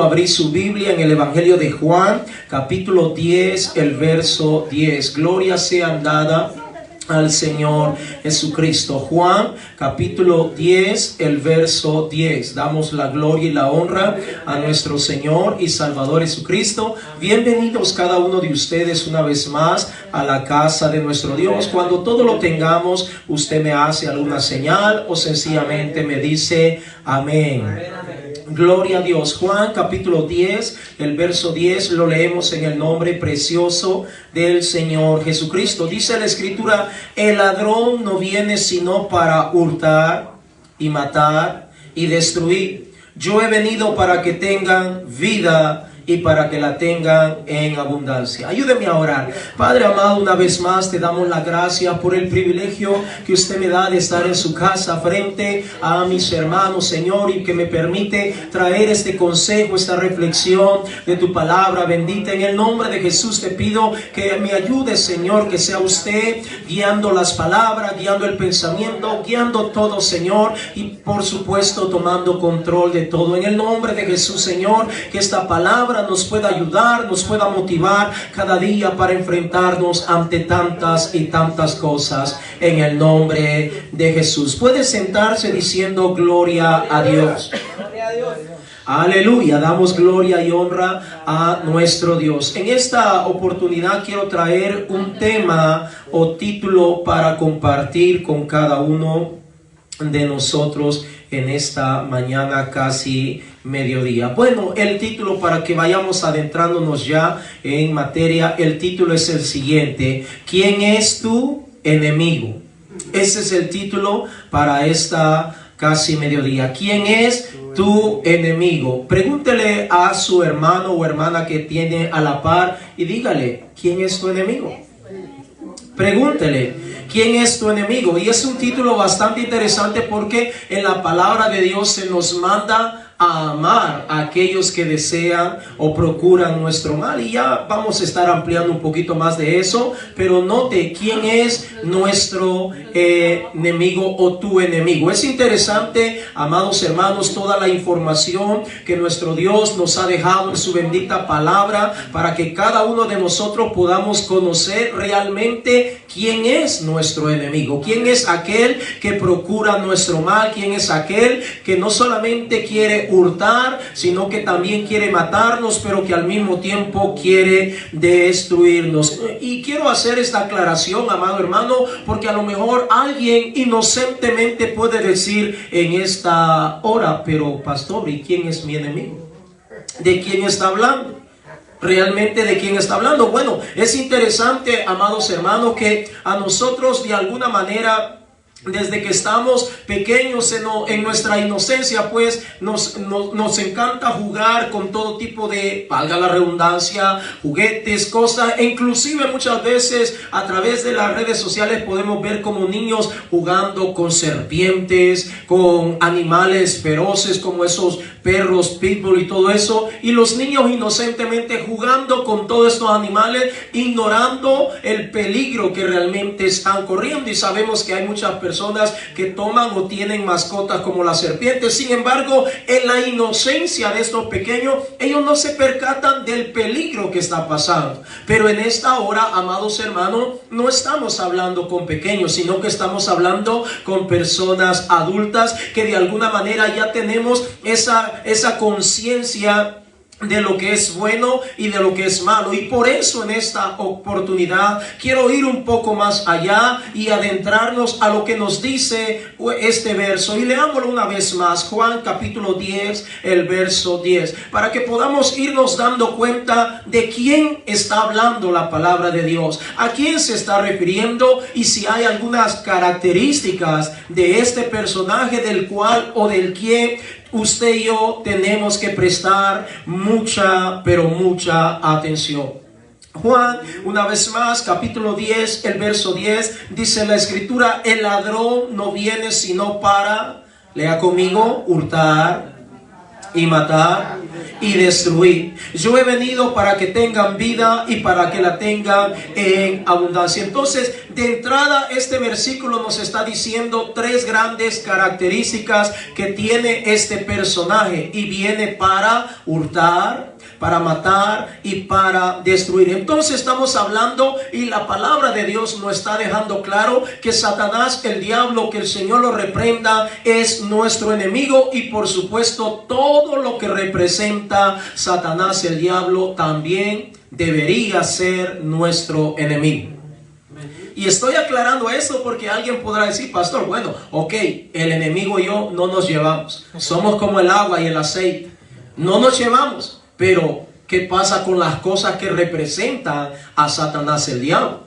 Abrir su Biblia en el Evangelio de Juan, capítulo 10, el verso 10. Gloria sea dada al Señor Jesucristo. Juan, capítulo 10, el verso 10. Damos la gloria y la honra a nuestro Señor y Salvador Jesucristo. Bienvenidos cada uno de ustedes una vez más a la casa de nuestro Dios. Cuando todo lo tengamos, usted me hace alguna señal o sencillamente me dice amén. Gloria a Dios. Juan capítulo 10, el verso 10, lo leemos en el nombre precioso del Señor Jesucristo. Dice la Escritura: el ladrón no viene sino para hurtar y matar y destruir. Yo he venido para que tengan vida y para que la tengan en abundancia. Ayúdeme a orar. Padre amado, una vez más te damos la gracia por el privilegio que usted me da de estar en su casa frente a mis hermanos, Señor, y que me permite traer este consejo, esta reflexión de tu palabra bendita. En el nombre de Jesús te pido que me ayude, Señor, que sea usted guiando las palabras, guiando el pensamiento, guiando todo, Señor, y por supuesto tomando control de todo. En el nombre de Jesús, Señor, que esta palabra nos pueda ayudar, nos pueda motivar cada día para enfrentarnos ante tantas y tantas cosas, en el nombre de Jesús. Puede sentarse diciendo gloria a Dios. Aleluya, damos gloria y honra a nuestro Dios. En esta oportunidad quiero traer un tema o título para compartir con cada uno de nosotros en esta mañana casi mediodía. Bueno, el título, para que vayamos adentrándonos ya en materia, el título es el siguiente: ¿quién es tu enemigo? Ese es el título para esta casi mediodía. ¿Quién es tu enemigo? Pregúntele a su hermano o hermana que tiene a la par y dígale: ¿quién es tu enemigo? Pregúntele: ¿quién es tu enemigo? Y es un título bastante interesante porque en la palabra de Dios se nos manda a amar a aquellos que desean o procuran nuestro mal. Y ya vamos a estar ampliando un poquito más de eso, pero note quién es nuestro enemigo o tu enemigo. Es interesante, amados hermanos, toda la información que nuestro Dios nos ha dejado en su bendita palabra para que cada uno de nosotros podamos conocer realmente quién es nuestro enemigo, quién es aquel que procura nuestro mal, quién es aquel que no solamente quiere hurtar, sino que también quiere matarnos, pero que al mismo tiempo quiere destruirnos. Y quiero hacer esta aclaración, amado hermano, porque a lo mejor alguien inocentemente puede decir en esta hora: pero pastor, ¿y quién es mi enemigo? ¿De quién está hablando? ¿Realmente de quién está hablando? Bueno, es interesante, amados hermanos, que a nosotros de alguna manera, desde que estamos pequeños en nuestra inocencia, pues nos encanta jugar con todo tipo de, valga la redundancia, juguetes, cosas, e inclusive muchas veces a través de las redes sociales podemos ver como niños jugando con serpientes, con animales feroces como esos perros pitbull y todo eso, y los niños inocentemente jugando con todos estos animales, ignorando el peligro que realmente están corriendo. Y sabemos que hay muchas personas que toman o tienen mascotas como las serpientes. Sin embargo, en la inocencia de estos pequeños, ellos no se percatan del peligro que está pasando. Pero en esta hora, amados hermanos, no estamos hablando con pequeños, sino que estamos hablando con personas adultas que de alguna manera ya tenemos esa conciencia de lo que es bueno y de lo que es malo. Y por eso en esta oportunidad quiero ir un poco más allá y adentrarnos a lo que nos dice este verso. Y leámoslo una vez más, Juan capítulo 10, el verso 10, para que podamos irnos dando cuenta de quién está hablando la palabra de Dios, a quién se está refiriendo, y si hay algunas características de este personaje del cual o del quien usted y yo tenemos que prestar mucha, pero mucha atención. Juan, una vez más, capítulo 10, el verso 10, dice la Escritura: el ladrón no viene sino para, lea conmigo, hurtar y matar y destruir. Yo he venido para que tengan vida y para que la tengan en abundancia. Entonces De entrada, este versículo nos está diciendo tres grandes características que tiene este personaje, y viene para hurtar, para matar y para destruir. Entonces estamos hablando, y la palabra de Dios nos está dejando claro que Satanás, el diablo, que el Señor lo reprenda, es nuestro enemigo. Y por supuesto, todo lo que representa Satanás, el diablo, también debería ser nuestro enemigo. Y estoy aclarando esto porque alguien podrá decir: pastor, bueno, ok, el enemigo y yo no nos llevamos, somos como el agua y el aceite, no nos llevamos. Pero ¿qué pasa con las cosas que representan a Satanás, el diablo?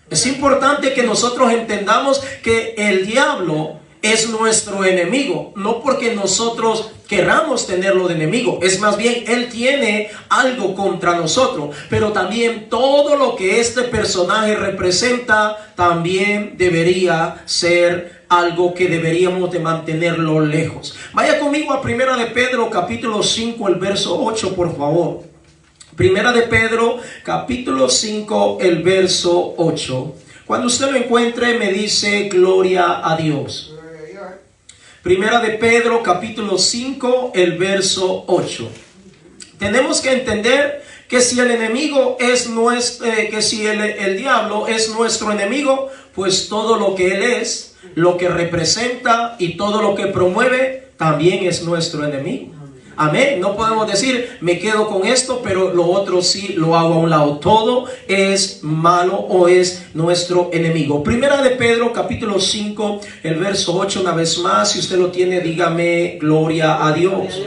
Es importante que nosotros entendamos que el diablo es nuestro enemigo, no porque nosotros queramos tenerlo de enemigo, es más bien él tiene algo contra nosotros. Pero también todo lo que este personaje representa también debería ser algo que deberíamos de mantenerlo lejos. Vaya conmigo a Primera de Pedro capítulo 5, el verso 8, por favor. Primera de Pedro capítulo 5, el verso 8. Cuando usted lo encuentre, me dice: gloria a Dios. Primera de Pedro capítulo 5, el verso 8. Tenemos que entender que si el enemigo es nuestro, el diablo es nuestro enemigo, pues todo lo que él es, lo que representa y todo lo que promueve también es nuestro enemigo. Amén. No podemos decir: me quedo con esto, pero lo otro sí lo hago a un lado. Todo es malo o es nuestro enemigo. Primera de Pedro capítulo 5, el verso 8, una vez más. Si usted lo tiene, dígame: gloria a Dios.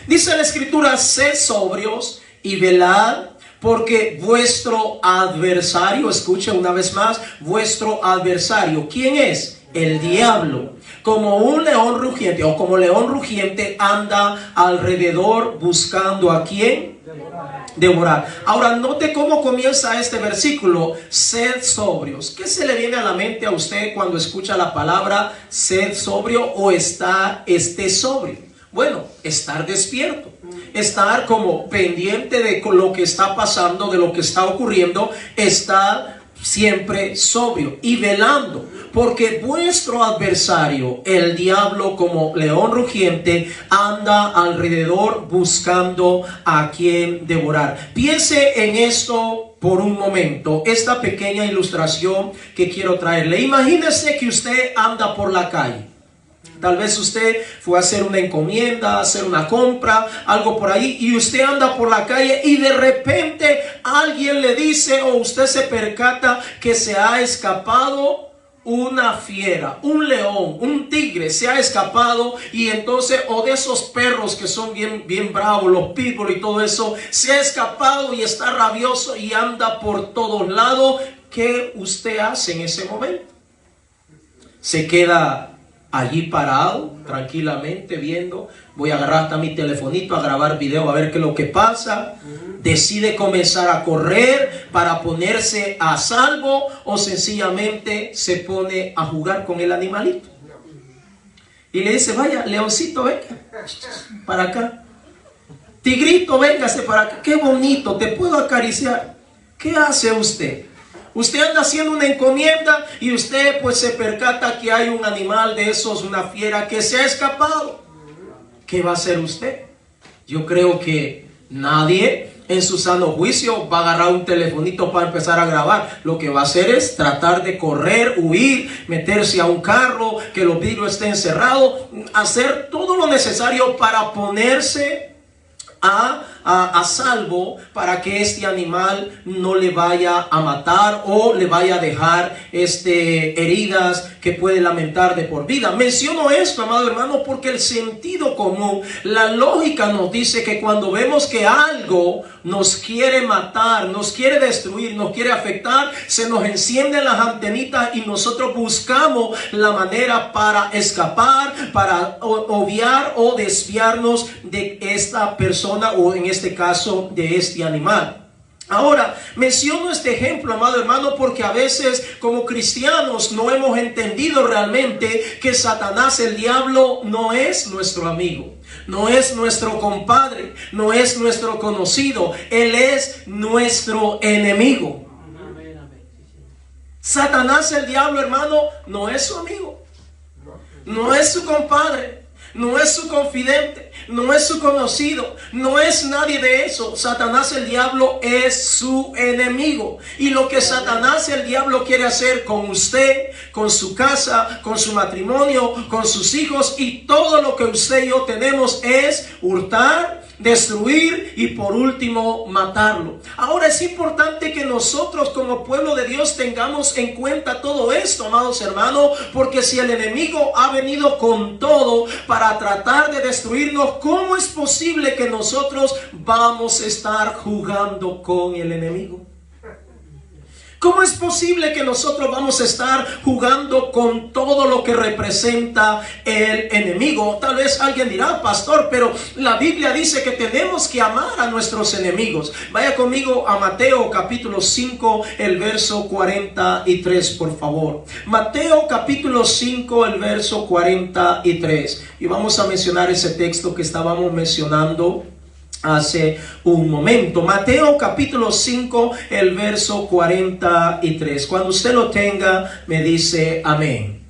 Dice la escritura: sed sobrios y velad, porque vuestro adversario, escuche una vez más, vuestro adversario, ¿quién es? El diablo, como un león rugiente, o como león rugiente, anda alrededor buscando a quién devorar. Ahora note cómo comienza este versículo: sed sobrios. ¿Qué se le viene a la mente a usted cuando escucha la palabra sed sobrio o esté sobrio? Bueno, estar despierto, estar como pendiente de lo que está pasando, de lo que está ocurriendo, estar siempre sobrio y velando, porque vuestro adversario, el diablo, como león rugiente, anda alrededor buscando a quien devorar. Piense en esto por un momento, esta pequeña ilustración que quiero traerle. Imagínese que usted anda por la calle. Tal vez usted fue a hacer una encomienda, a hacer una compra, algo por ahí, y usted anda por la calle y de repente alguien le dice, o usted se percata que se ha escapado una fiera, un león, un tigre, se ha escapado. Y entonces, o de esos perros que son bien bravos, los pitbull y todo eso, se ha escapado y está rabioso y anda por todos lados. ¿Qué usted hace en ese momento? Se queda allí parado, tranquilamente viendo. Voy a agarrar hasta mi telefonito a grabar video a ver qué es lo que pasa. Decide comenzar a correr para ponerse a salvo, o sencillamente se pone a jugar con el animalito y le dice: vaya, leoncito, venga para acá, tigrito, véngase para acá, qué bonito, te puedo acariciar. ¿Qué hace usted? Usted anda haciendo una encomienda y usted pues se percata que hay un animal de esos, una fiera que se ha escapado. ¿Qué va a hacer usted? Yo creo que nadie en su sano juicio va a agarrar un telefonito para empezar a grabar. Lo que va a hacer es tratar de correr, huir, meterse a un carro, que los vidrios estén cerrados, hacer todo lo necesario para ponerse a salvo, para que este animal no le vaya a matar o le vaya a dejar heridas que puede lamentar de por vida. Menciono esto, amado hermano, porque el sentido común, la lógica nos dice que cuando vemos que algo nos quiere matar, nos quiere destruir, nos quiere afectar, se nos encienden las antenitas y nosotros buscamos la manera para escapar, para obviar o desviarnos de esta persona, o en este caso de este animal. Ahora, menciono este ejemplo, amado hermano, porque a veces como cristianos no hemos entendido realmente que Satanás, el diablo, no es nuestro amigo, no es nuestro compadre, no es nuestro conocido. Él es nuestro enemigo. Satanás, el diablo, hermano, no es su amigo, no es su compadre, no es su confidente, no es su conocido, no es nadie de eso. Satanás, el diablo, es su enemigo. Y lo que Satanás, el diablo, quiere hacer con usted, con su casa, con su matrimonio, con sus hijos y todo lo que usted y yo tenemos es hurtar, destruir y por último matarlo. Ahora es importante que nosotros como pueblo de Dios tengamos en cuenta todo esto, amados hermanos, porque si el enemigo ha venido con todo para tratar de destruirnos, ¿cómo es posible que nosotros vamos a estar jugando con el enemigo? ¿Cómo es posible que nosotros vamos a estar jugando con todo lo que representa el enemigo? Tal vez alguien dirá, pastor, pero la Biblia dice que tenemos que amar a nuestros enemigos. Vaya conmigo a Mateo capítulo 5, el verso 43, por favor. Mateo capítulo 5, el verso 43. Y vamos a mencionar ese texto que estábamos mencionando hace un momento. Mateo capítulo 5, el verso 43. Cuando usted lo tenga, me dice amén.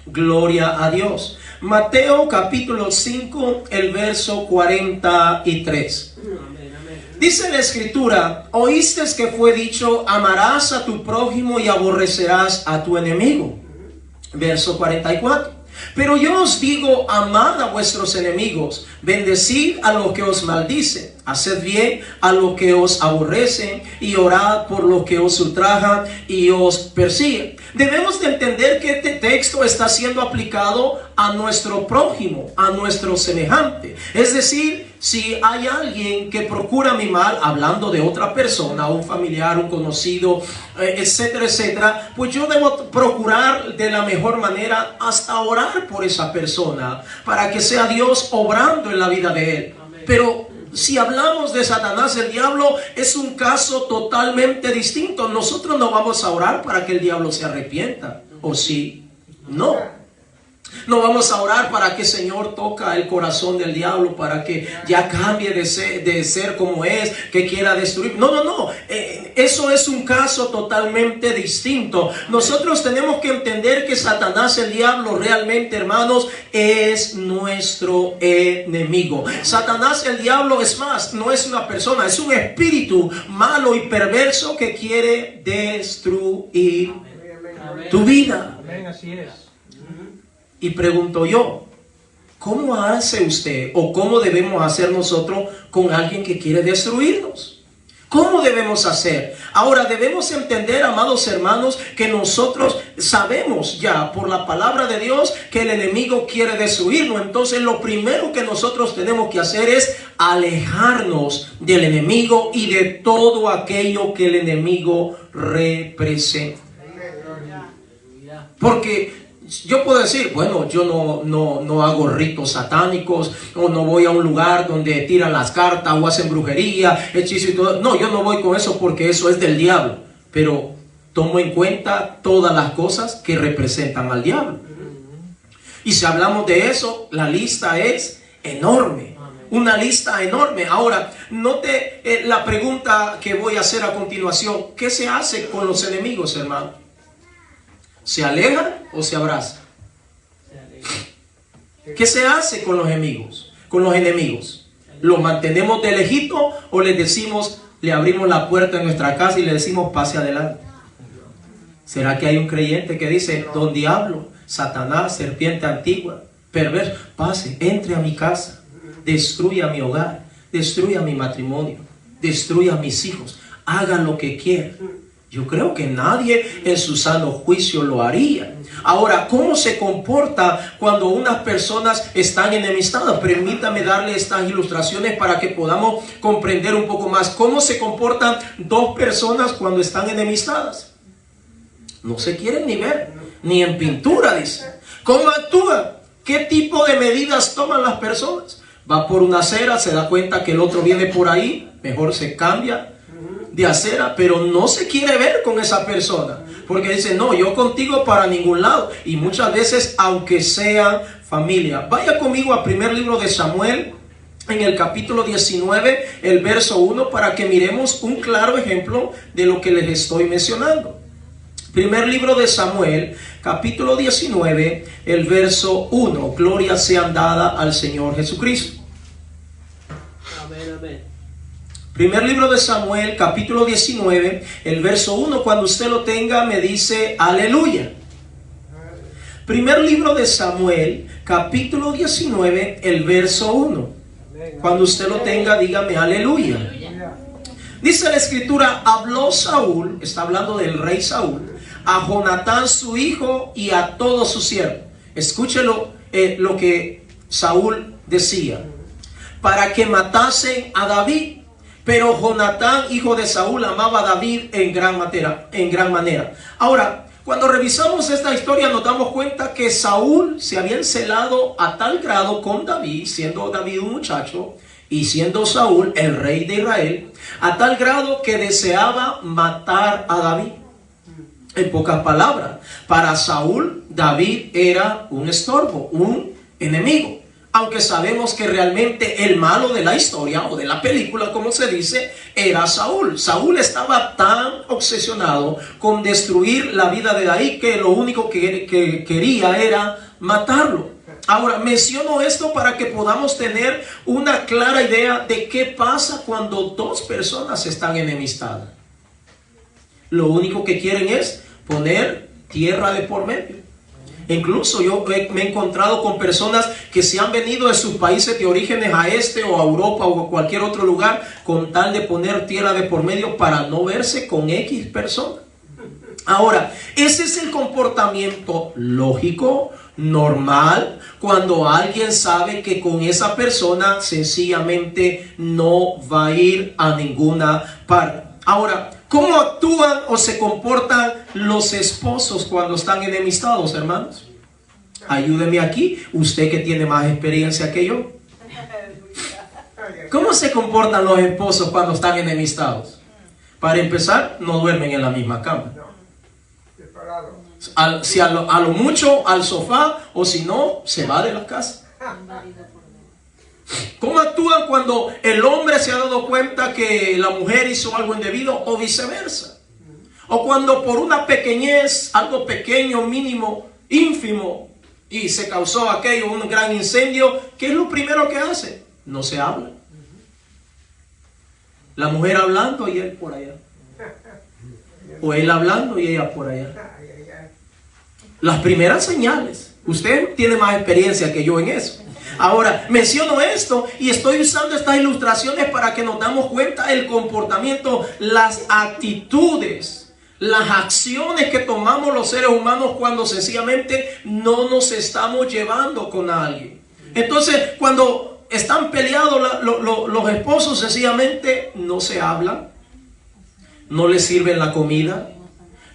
Gloria a Dios. Mateo capítulo 5, el verso 43. Dice la escritura: oíste que fue dicho, amarás a tu prójimo y aborrecerás a tu enemigo. Verso 44. Pero yo os digo, amad a vuestros enemigos, bendecid a los que os maldicen, haced bien a los que os aborrecen y orad por los que os ultrajan y os persiguen. Debemos de entender que este texto está siendo aplicado a nuestro prójimo, a nuestro semejante. Es decir, si hay alguien que procura mi mal, hablando de otra persona, un familiar, un conocido, etcétera, etcétera, pues yo debo procurar de la mejor manera hasta orar por esa persona, para que sea Dios obrando en la vida de él. Pero si hablamos de Satanás, el diablo, es un caso totalmente distinto. Nosotros no vamos a orar para que el diablo se arrepienta, ¿o sí? No. No vamos a orar para que el Señor toca el corazón del diablo, para que ya cambie de ser como es, que quiera destruir. No. Eso es un caso totalmente distinto. Nosotros tenemos que entender que Satanás, el diablo, realmente, hermanos, es nuestro enemigo. Satanás, el diablo, es más, no es una persona, es un espíritu malo y perverso que quiere destruir tu vida. Amén, así es. Y pregunto yo, ¿cómo hace usted o cómo debemos hacer nosotros con alguien que quiere destruirnos? ¿Cómo debemos hacer? Ahora debemos entender, amados hermanos, que nosotros sabemos ya por la palabra de Dios que el enemigo quiere destruirnos. Entonces lo primero que nosotros tenemos que hacer es alejarnos del enemigo y de todo aquello que el enemigo representa. Porque yo puedo decir, bueno, yo no hago ritos satánicos, o no voy a un lugar donde tiran las cartas o hacen brujería, hechizo y todo. No, yo no voy con eso porque eso es del diablo. Pero tomo en cuenta todas las cosas que representan al diablo. Y si hablamos de eso, la lista es enorme. Una lista enorme. Ahora, note la pregunta que voy a hacer a continuación. ¿Qué se hace con los enemigos, hermano? ¿Se aleja o se abraza? ¿Qué se hace con los enemigos? Con los enemigos. ¿Los mantenemos de lejito o les decimos, le abrimos la puerta de nuestra casa y le decimos pase adelante? ¿Será que hay un creyente que dice, don diablo, Satanás, serpiente antigua, perverso, pase, entre a mi casa, destruya mi hogar, destruya mi matrimonio, destruya a mis hijos, haga lo que quiera? Yo creo que nadie en su sano juicio lo haría. Ahora, ¿cómo se comporta cuando unas personas están enemistadas? Permítame darle estas ilustraciones para que podamos comprender un poco más. ¿Cómo se comportan dos personas cuando están enemistadas? No se quieren ni ver, ni en pintura, dice. ¿Cómo actúan? ¿Qué tipo de medidas toman las personas? Va por una acera, se da cuenta que el otro viene por ahí, mejor se cambia de acera, pero no se quiere ver con esa persona, porque dice, no, yo contigo para ningún lado. Y muchas veces, aunque sean familia. Vaya conmigo a primer libro de Samuel, en el capítulo 19, el verso 1, para que miremos un claro ejemplo de lo que les estoy mencionando. Primer libro de Samuel, capítulo 19, el verso 1. Gloria sea dada al Señor Jesucristo. Amén, amén. Primer libro de Samuel, capítulo 19, el verso 1. Cuando usted lo tenga, me dice aleluya. Primer libro de Samuel, capítulo 19, el verso 1. Cuando usted lo tenga, dígame aleluya. Dice la escritura, habló Saúl, está hablando del rey Saúl, a Jonatán su hijo y a todos sus siervos. Escúchelo lo que Saúl decía. Para que matasen a David. Pero Jonatán, hijo de Saúl, amaba a David en gran manera. Ahora, cuando revisamos esta historia nos damos cuenta que Saúl se había encelado a tal grado con David, siendo David un muchacho y siendo Saúl el rey de Israel, a tal grado que deseaba matar a David. En pocas palabras, para Saúl, David era un estorbo, un enemigo. Aunque sabemos que realmente el malo de la historia o de la película, como se dice, era Saúl. Saúl estaba tan obsesionado con destruir la vida de David que lo único que quería era matarlo. Ahora, menciono esto para que podamos tener una clara idea de qué pasa cuando dos personas están enemistadas. Lo único que quieren es poner tierra de por medio. Incluso yo me he encontrado con personas que se han venido de sus países de orígenes a o a Europa o a cualquier otro lugar con tal de poner tierra de por medio para no verse con X personas. Ahora, ese es el comportamiento lógico, normal, cuando alguien sabe que con esa persona sencillamente no va a ir a ninguna parte. Ahora, ¿cómo actúan o se comportan los esposos cuando están enemistados, hermanos? Ayúdeme aquí, usted que tiene más experiencia que yo. ¿Cómo se comportan los esposos cuando están enemistados? Para empezar, no duermen en la misma cama. Si a lo mucho al sofá, o si no, se va de la casa. ¿Cómo actúan cuando el hombre se ha dado cuenta que la mujer hizo algo indebido o viceversa? O cuando por una pequeñez, algo pequeño, mínimo, ínfimo, y se causó aquello, un gran incendio, ¿qué es lo primero que hace? No se habla. La mujer hablando y él por allá. O él hablando y ella por allá. Las primeras señales. Usted tiene más experiencia que yo en eso. Ahora, menciono esto y estoy usando estas ilustraciones para que nos damos cuenta del comportamiento, las actitudes, las acciones que tomamos los seres humanos cuando sencillamente no nos estamos llevando con alguien. Entonces, cuando están peleados los esposos, sencillamente no se hablan, no les sirven la comida,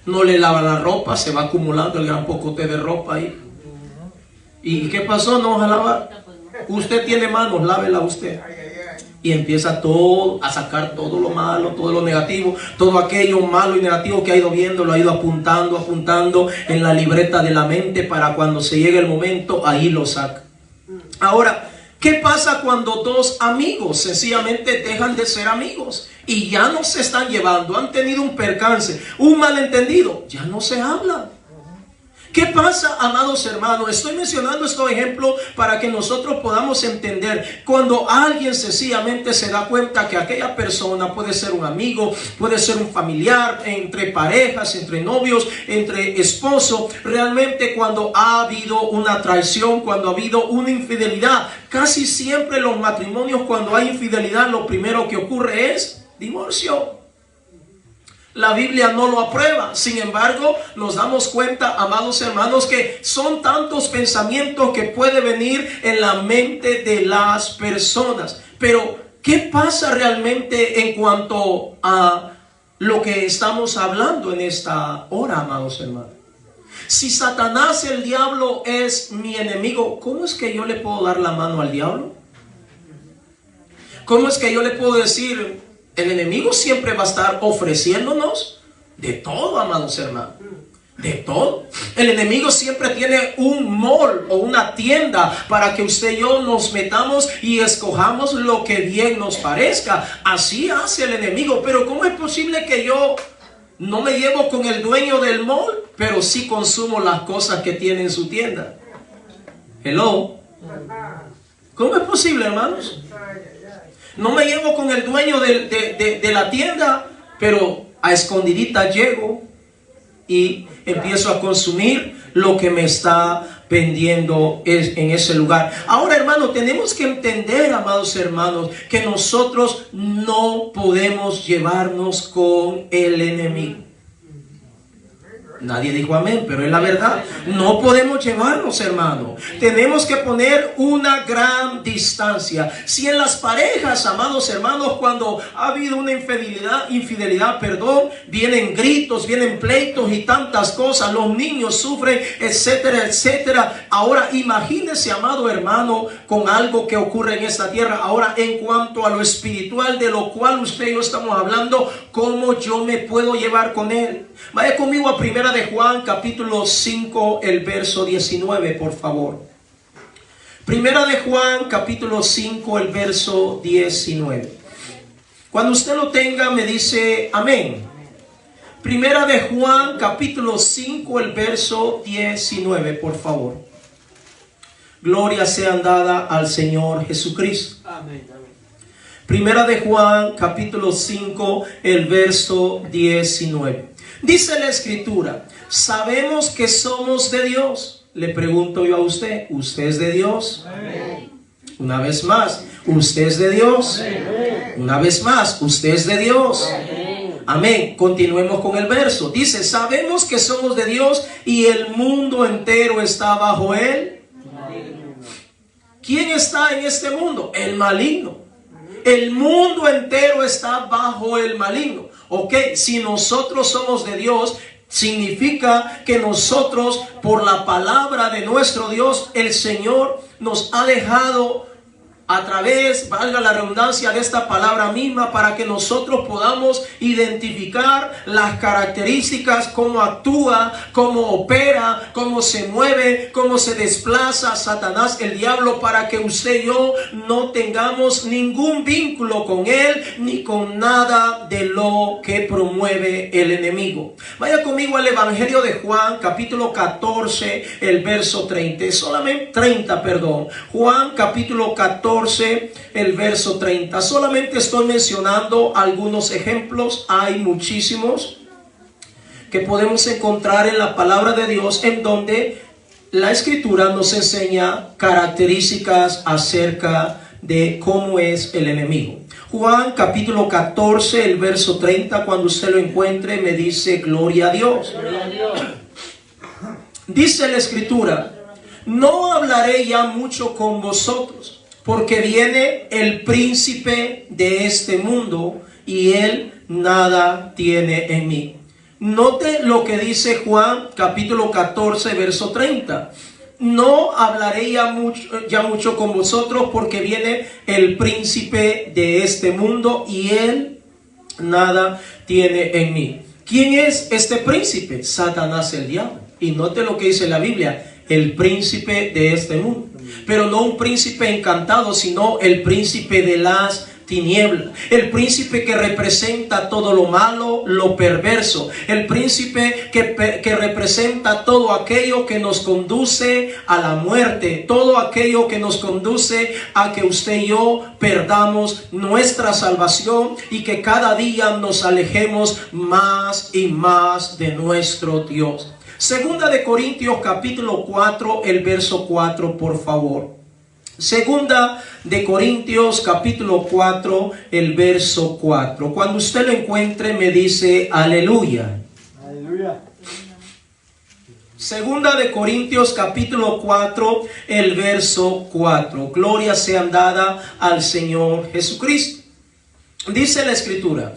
no le lavan la ropa, se va acumulando el gran pocote de ropa ahí. ¿Y qué pasó? No vas a lavar. Usted tiene manos, lávela usted. Y empieza todo a sacar todo lo malo, todo lo negativo, todo aquello malo y negativo que ha ido viendo, lo ha ido apuntando en la libreta de la mente para cuando se llegue el momento, ahí lo saca. Ahora, ¿qué pasa cuando dos amigos sencillamente dejan de ser amigos y ya no se están llevando? Han tenido un percance, un malentendido, ya no se hablan. ¿Qué pasa, amados hermanos? Estoy mencionando estos ejemplos para que nosotros podamos entender cuando alguien sencillamente se da cuenta que aquella persona puede ser un amigo, puede ser un familiar, entre parejas, entre novios, entre esposos. Realmente cuando ha habido una traición, cuando ha habido una infidelidad, casi siempre los matrimonios, cuando hay infidelidad, lo primero que ocurre es divorcio. La Biblia no lo aprueba. Sin embargo, nos damos cuenta, amados hermanos, que son tantos pensamientos que puede venir en la mente de las personas. Pero, ¿qué pasa realmente en cuanto a lo que estamos hablando en esta hora, amados hermanos? Si Satanás, el diablo, es mi enemigo, ¿cómo es que yo le puedo dar la mano al diablo? ¿Cómo es que yo le puedo decir... El enemigo siempre va a estar ofreciéndonos de todo, amados hermanos? De todo. El enemigo siempre tiene un mall o una tienda para que usted y yo nos metamos y escojamos lo que bien nos parezca. Así hace el enemigo. Pero ¿cómo es posible que yo No me llevo con el dueño del mall, pero sí consumo las cosas que tiene en su tienda. Hello. ¿Cómo es posible, hermanos? No me llevo con el dueño de la tienda, pero a escondidita llego y empiezo a consumir lo que me está vendiendo en ese lugar. Ahora, hermanos, tenemos que entender, amados hermanos, que nosotros no podemos llevarnos con el enemigo. Nadie dijo amén, pero es la verdad. No podemos llevarnos, hermano. Tenemos que poner una gran distancia. Si en las parejas, amados hermanos, cuando ha habido una infidelidad, vienen gritos, vienen pleitos y tantas cosas, los niños sufren, etcétera, etcétera. Ahora imagínese, amado hermano, con algo que ocurre en esta tierra. Ahora, en cuanto a lo espiritual, de lo cual usted y yo estamos hablando, ¿cómo yo me puedo llevar con él? Vaya conmigo a Primera de Juan, capítulo 5, el verso 19, por favor. Primera de Juan, capítulo 5, el verso 19. Cuando usted lo tenga, me dice amén. Primera de Juan, capítulo 5, el verso 19, por favor. Gloria sea dada al Señor Jesucristo. Amén, amén. Primera de Juan, capítulo 5, el verso 19. Dice la Escritura, sabemos que somos de Dios. Le pregunto yo a usted, ¿usted es de Dios? Amén. Una vez más, ¿usted es de Dios? Amén. Una vez más, ¿usted es de Dios? Amén. Amén. Continuemos con el verso. Dice, sabemos que somos de Dios y el mundo entero está bajo él. ¿Quién está en este mundo? El maligno. El mundo entero está bajo el maligno. Ok, si nosotros somos de Dios, significa que nosotros, por la palabra de nuestro Dios, el Señor nos ha dejado a través, valga la redundancia, de esta palabra misma, para que nosotros podamos identificar las características, cómo actúa, cómo opera, cómo se mueve, cómo se desplaza Satanás, el diablo, para que usted y yo no tengamos ningún vínculo con él, ni con nada de lo que promueve el enemigo. Vaya conmigo al Evangelio de Juan, capítulo 14, el verso 30, Juan, capítulo 14, el verso 30. Solamente estoy mencionando algunos ejemplos. Hay muchísimos que podemos encontrar en la palabra de Dios, en donde la Escritura nos enseña características acerca de cómo es el enemigo. Juan capítulo 14, el verso 30, cuando usted lo encuentre, me dice gloria a Dios. Gloria a Dios. Dice la Escritura, no hablaré ya mucho con vosotros, porque viene el príncipe de este mundo y él nada tiene en mí. Note lo que dice Juan capítulo 14 verso 30. No hablaré ya mucho con vosotros, porque viene el príncipe de este mundo y él nada tiene en mí. ¿Quién es este príncipe? Satanás, el diablo. Y note lo que dice la Biblia, el príncipe de este mundo. Pero no un príncipe encantado, sino el príncipe de las tinieblas, el príncipe que representa todo lo malo, lo perverso, el príncipe que representa todo aquello que nos conduce a la muerte, todo aquello que nos conduce a que usted y yo perdamos nuestra salvación y que cada día nos alejemos más y más de nuestro Dios. Segunda de Corintios capítulo 4, el verso 4, por favor. Segunda de Corintios capítulo 4, el verso 4. Cuando usted lo encuentre, me dice aleluya. Aleluya. Segunda de Corintios capítulo 4, el verso 4. Gloria sea dada al Señor Jesucristo. Dice la Escritura,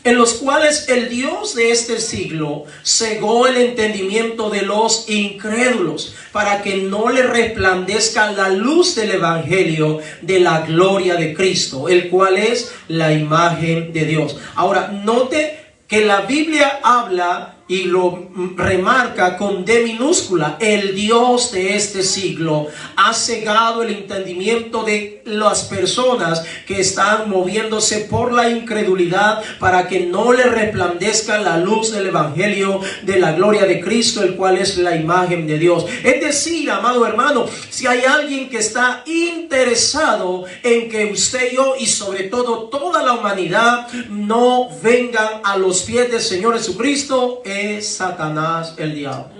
en los cuales el Dios de este siglo cegó el entendimiento de los incrédulos, para que no le resplandezca la luz del evangelio de la gloria de Cristo, el cual es la imagen de Dios. Ahora, note que la Biblia habla y lo remarca con D minúscula: el Dios de este siglo ha cegado el entendimiento de las personas que están moviéndose por la incredulidad, para que no le resplandezca la luz del evangelio de la gloria de Cristo, el cual es la imagen de Dios. Es decir, amado hermano, si hay alguien que está interesado en que usted y yo, y sobre todo toda la humanidad, no vengan a los pies del Señor Jesucristo, es Satanás, el diablo.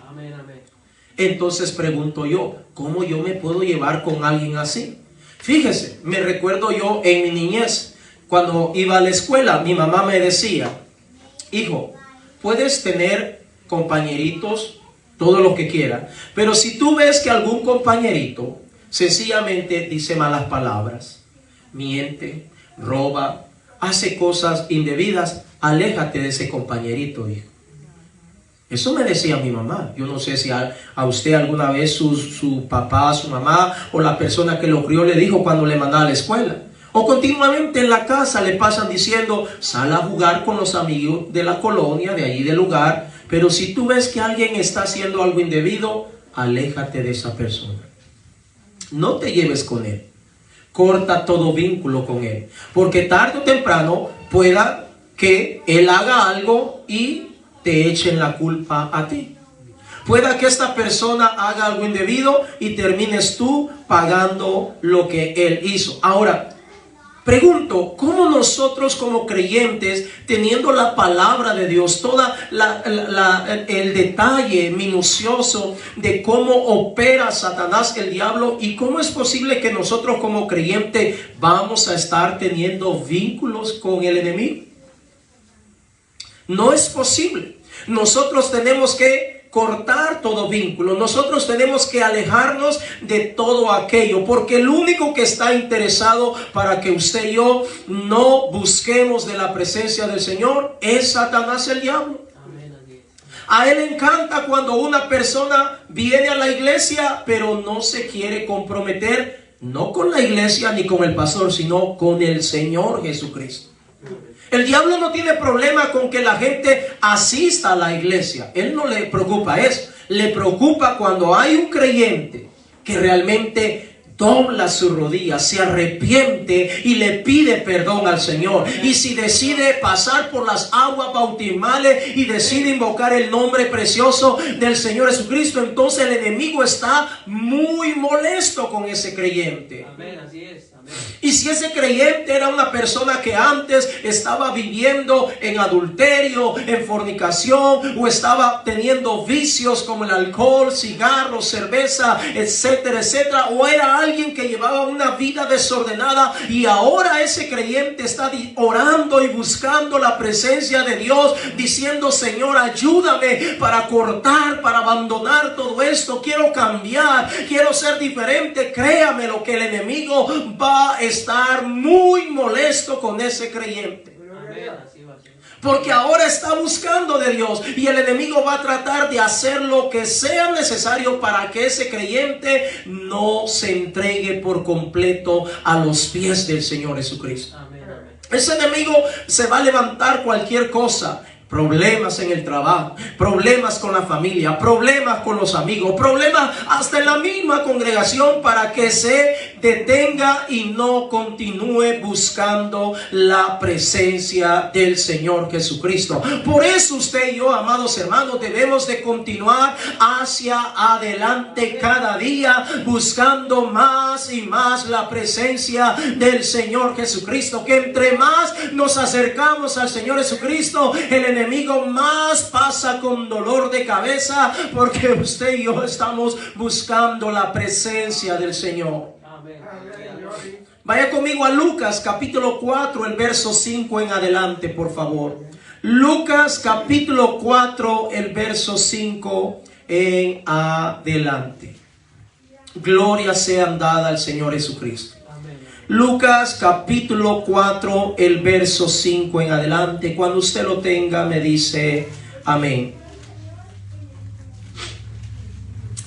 Amén, amén. Entonces pregunto yo, ¿cómo yo me puedo llevar con alguien así? Fíjese, me recuerdo yo en mi niñez, cuando iba a la escuela, mi mamá me decía: hijo, puedes tener compañeritos, todo lo que quieras, pero si tú ves que algún compañerito sencillamente dice malas palabras, miente, roba, hace cosas indebidas, aléjate de ese compañerito, hijo. Eso me decía mi mamá. Yo no sé si a usted alguna vez su papá, su mamá o la persona que lo crió le dijo cuando le mandaba a la escuela. O continuamente en la casa le pasan diciendo: sal a jugar con los amigos de la colonia, de allí del lugar. Pero si tú ves que alguien está haciendo algo indebido, aléjate de esa persona. No te lleves con él. Corta todo vínculo con él. Porque tarde o temprano pueda que él haga algo y te echen la culpa a ti. Pueda que esta persona haga algo indebido y termines tú pagando lo que él hizo. Ahora, pregunto, ¿cómo nosotros como creyentes, teniendo la palabra de Dios, toda el detalle minucioso de cómo opera Satanás, el diablo, y cómo es posible que nosotros como creyentes vamos a estar teniendo vínculos con el enemigo? No es posible. Nosotros tenemos que cortar todo vínculo. Nosotros tenemos que alejarnos de todo aquello, porque el único que está interesado para que usted y yo no busquemos de la presencia del Señor es Satanás, el diablo. A él le encanta cuando una persona viene a la iglesia, pero no se quiere comprometer, no con la iglesia ni con el pastor, sino con el Señor Jesucristo. El diablo no tiene problema con que la gente asista a la iglesia. Él no le preocupa eso. Le preocupa cuando hay un creyente que realmente dobla su rodilla, se arrepiente y le pide perdón al Señor. Y si decide pasar por las aguas bautismales y decide invocar el nombre precioso del Señor Jesucristo, entonces el enemigo está muy molesto con ese creyente. Amén, así es. Y si ese creyente era una persona que antes estaba viviendo en adulterio, en fornicación, o estaba teniendo vicios como el alcohol, cigarros, cerveza, etcétera, etcétera, o era alguien que llevaba una vida desordenada, y ahora ese creyente está orando y buscando la presencia de Dios, diciendo: Señor, ayúdame para cortar, para abandonar todo esto, quiero cambiar, quiero ser diferente. Créame lo que el enemigo va a estar muy molesto con ese creyente, porque ahora está buscando de Dios, y el enemigo va a tratar de hacer lo que sea necesario para que ese creyente no se entregue por completo a los pies del Señor Jesucristo. Ese enemigo se va a levantar cualquier cosa. Problemas en el trabajo, problemas con la familia, problemas con los amigos, problemas hasta en la misma congregación, para que se detenga y no continúe buscando la presencia del Señor Jesucristo. Por eso usted y yo, amados hermanos, debemos de continuar hacia adelante cada día, buscando más y más la presencia del Señor Jesucristo. Que entre más nos acercamos al Señor Jesucristo, el enemigo más pasa con dolor de cabeza, porque usted y yo estamos buscando la presencia del Señor. Amén. Vaya conmigo a Lucas capítulo 4, el verso 5 en adelante, por favor. Lucas capítulo 4, el verso 5 en adelante. Gloria sean dadas al Señor Jesucristo. Lucas capítulo 4, el verso 5 en adelante. Cuando usted lo tenga, me dice amén.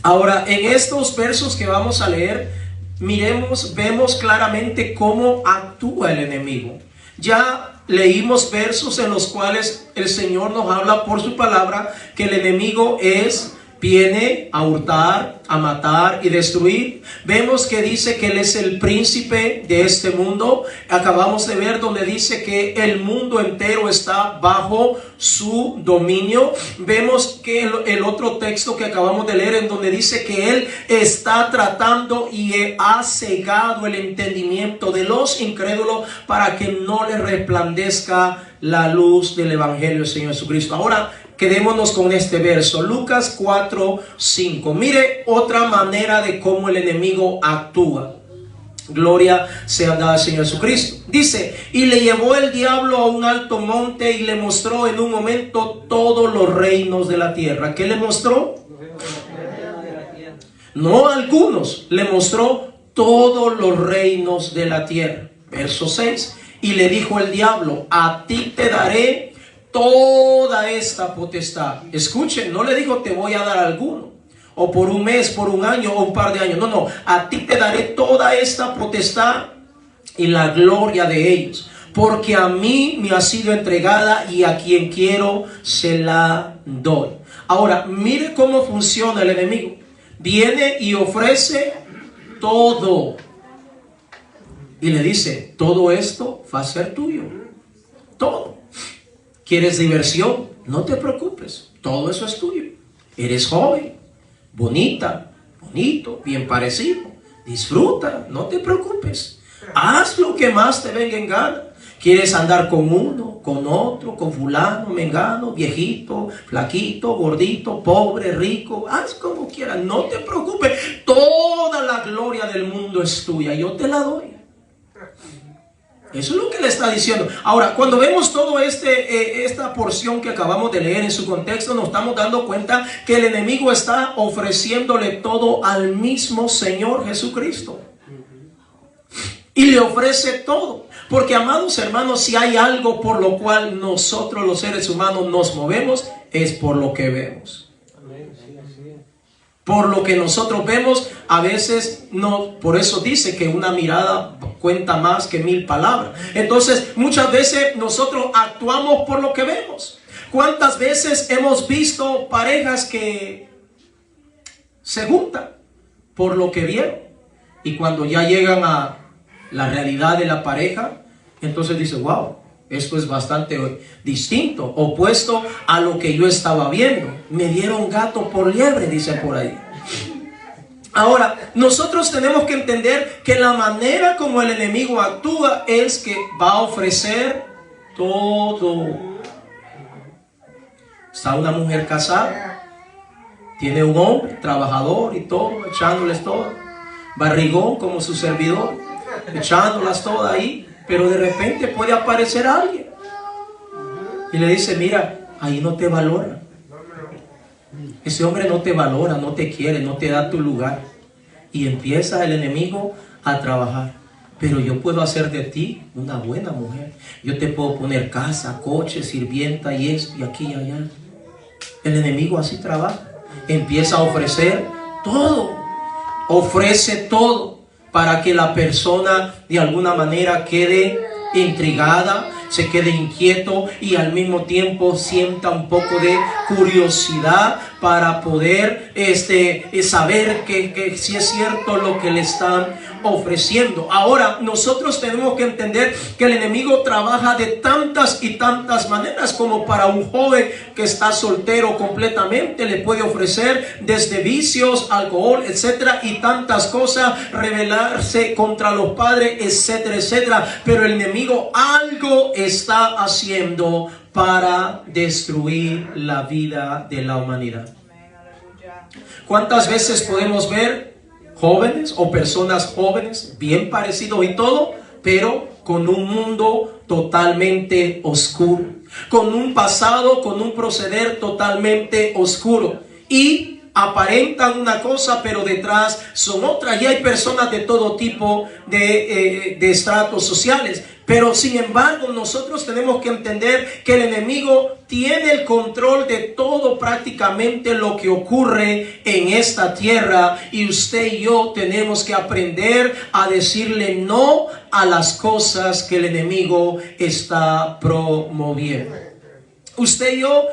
Ahora, en estos versos que vamos a leer, vemos claramente cómo actúa el enemigo. Ya leímos versos en los cuales el Señor nos habla por su palabra que el enemigo viene a hurtar, a matar y destruir. Vemos que dice que Él es el príncipe de este mundo. Acabamos de ver donde dice que el mundo entero está bajo su dominio. Vemos que el otro texto que acabamos de leer en donde dice que Él está tratando y ha cegado el entendimiento de los incrédulos para que no les resplandezca la luz del Evangelio del Señor Jesucristo. Ahora, quedémonos con este verso, Lucas 4:5. Mire otra manera de cómo el enemigo actúa. Gloria sea dada al Señor Jesucristo. Dice, y le llevó el diablo a un alto monte y le mostró en un momento todos los reinos de la tierra. ¿Qué le mostró? No algunos, le mostró todos los reinos de la tierra. Verso 6. Y le dijo el diablo, a ti te daré toda esta potestad. Escuchen, no le dijo te voy a dar alguno, o por un mes, por un año, o un par de años. No, a ti te daré toda esta potestad y la gloria de ellos, porque a mí me ha sido entregada y a quien quiero se la doy. Ahora, mire cómo funciona el enemigo. Viene y ofrece todo. Y le dice, todo esto va a ser tuyo. Todo. ¿Quieres diversión? No te preocupes, todo eso es tuyo. Eres joven, bonita, bonito, bien parecido. Disfruta, no te preocupes. Haz lo que más te venga en gana. ¿Quieres andar con uno, con otro, con fulano, mengano, viejito, flaquito, gordito, pobre, rico? Haz como quieras, no te preocupes. Toda la gloria del mundo es tuya, yo te la doy. Eso es lo que le está diciendo. Ahora, cuando vemos todo esta porción que acabamos de leer en su contexto, nos estamos dando cuenta que el enemigo está ofreciéndole todo al mismo Señor Jesucristo. Y le ofrece todo. Porque, amados hermanos, si hay algo por lo cual nosotros los seres humanos nos movemos, es por lo que vemos. Por lo que nosotros vemos, a veces no, por eso dice que una mirada cuenta más que 1000 palabras. Entonces, muchas veces nosotros actuamos por lo que vemos. ¿Cuántas veces hemos visto parejas que se juntan por lo que vieron? Y cuando ya llegan a la realidad de la pareja, entonces dice, wow, esto es bastante distinto, opuesto a lo que yo estaba viendo. Me dieron gato por liebre, dice por ahí. Ahora, nosotros tenemos que entender que la manera como el enemigo actúa es que va a ofrecer todo. Está una mujer casada, tiene un hombre trabajador y todo, echándoles todo, barrigón como su servidor, echándolas todas ahí. Pero de repente puede aparecer alguien y le dice, mira, ahí no te valora. Ese hombre no te valora, no te quiere, no te da tu lugar. Y empieza el enemigo a trabajar. Pero yo puedo hacer de ti una buena mujer. Yo te puedo poner casa, coche, sirvienta y esto y aquí y allá. El enemigo así trabaja. Empieza a ofrecer todo. Ofrece todo para que la persona de alguna manera quede intrigada, se quede inquieto y al mismo tiempo sienta un poco de curiosidad para poder saber que si es cierto lo que le están ofreciendo. Ahora, nosotros tenemos que entender que el enemigo trabaja de tantas y tantas maneras, como para un joven que está soltero completamente, le puede ofrecer desde vicios, alcohol, etcétera, y tantas cosas, rebelarse contra los padres, etcétera, etcétera. Pero el enemigo algo está haciendo para destruir la vida de la humanidad. ¿Cuántas veces podemos ver jóvenes o personas jóvenes bien parecidos y todo, pero con un mundo totalmente oscuro, con un pasado, con un proceder totalmente oscuro, y aparentan una cosa pero detrás son otras? Y hay personas de todo tipo de estratos sociales Pero sin embargo, nosotros tenemos que entender que el enemigo tiene el control de todo prácticamente lo que ocurre en esta tierra. Y usted y yo tenemos que aprender a decirle no a las cosas que el enemigo está promoviendo. Usted y yo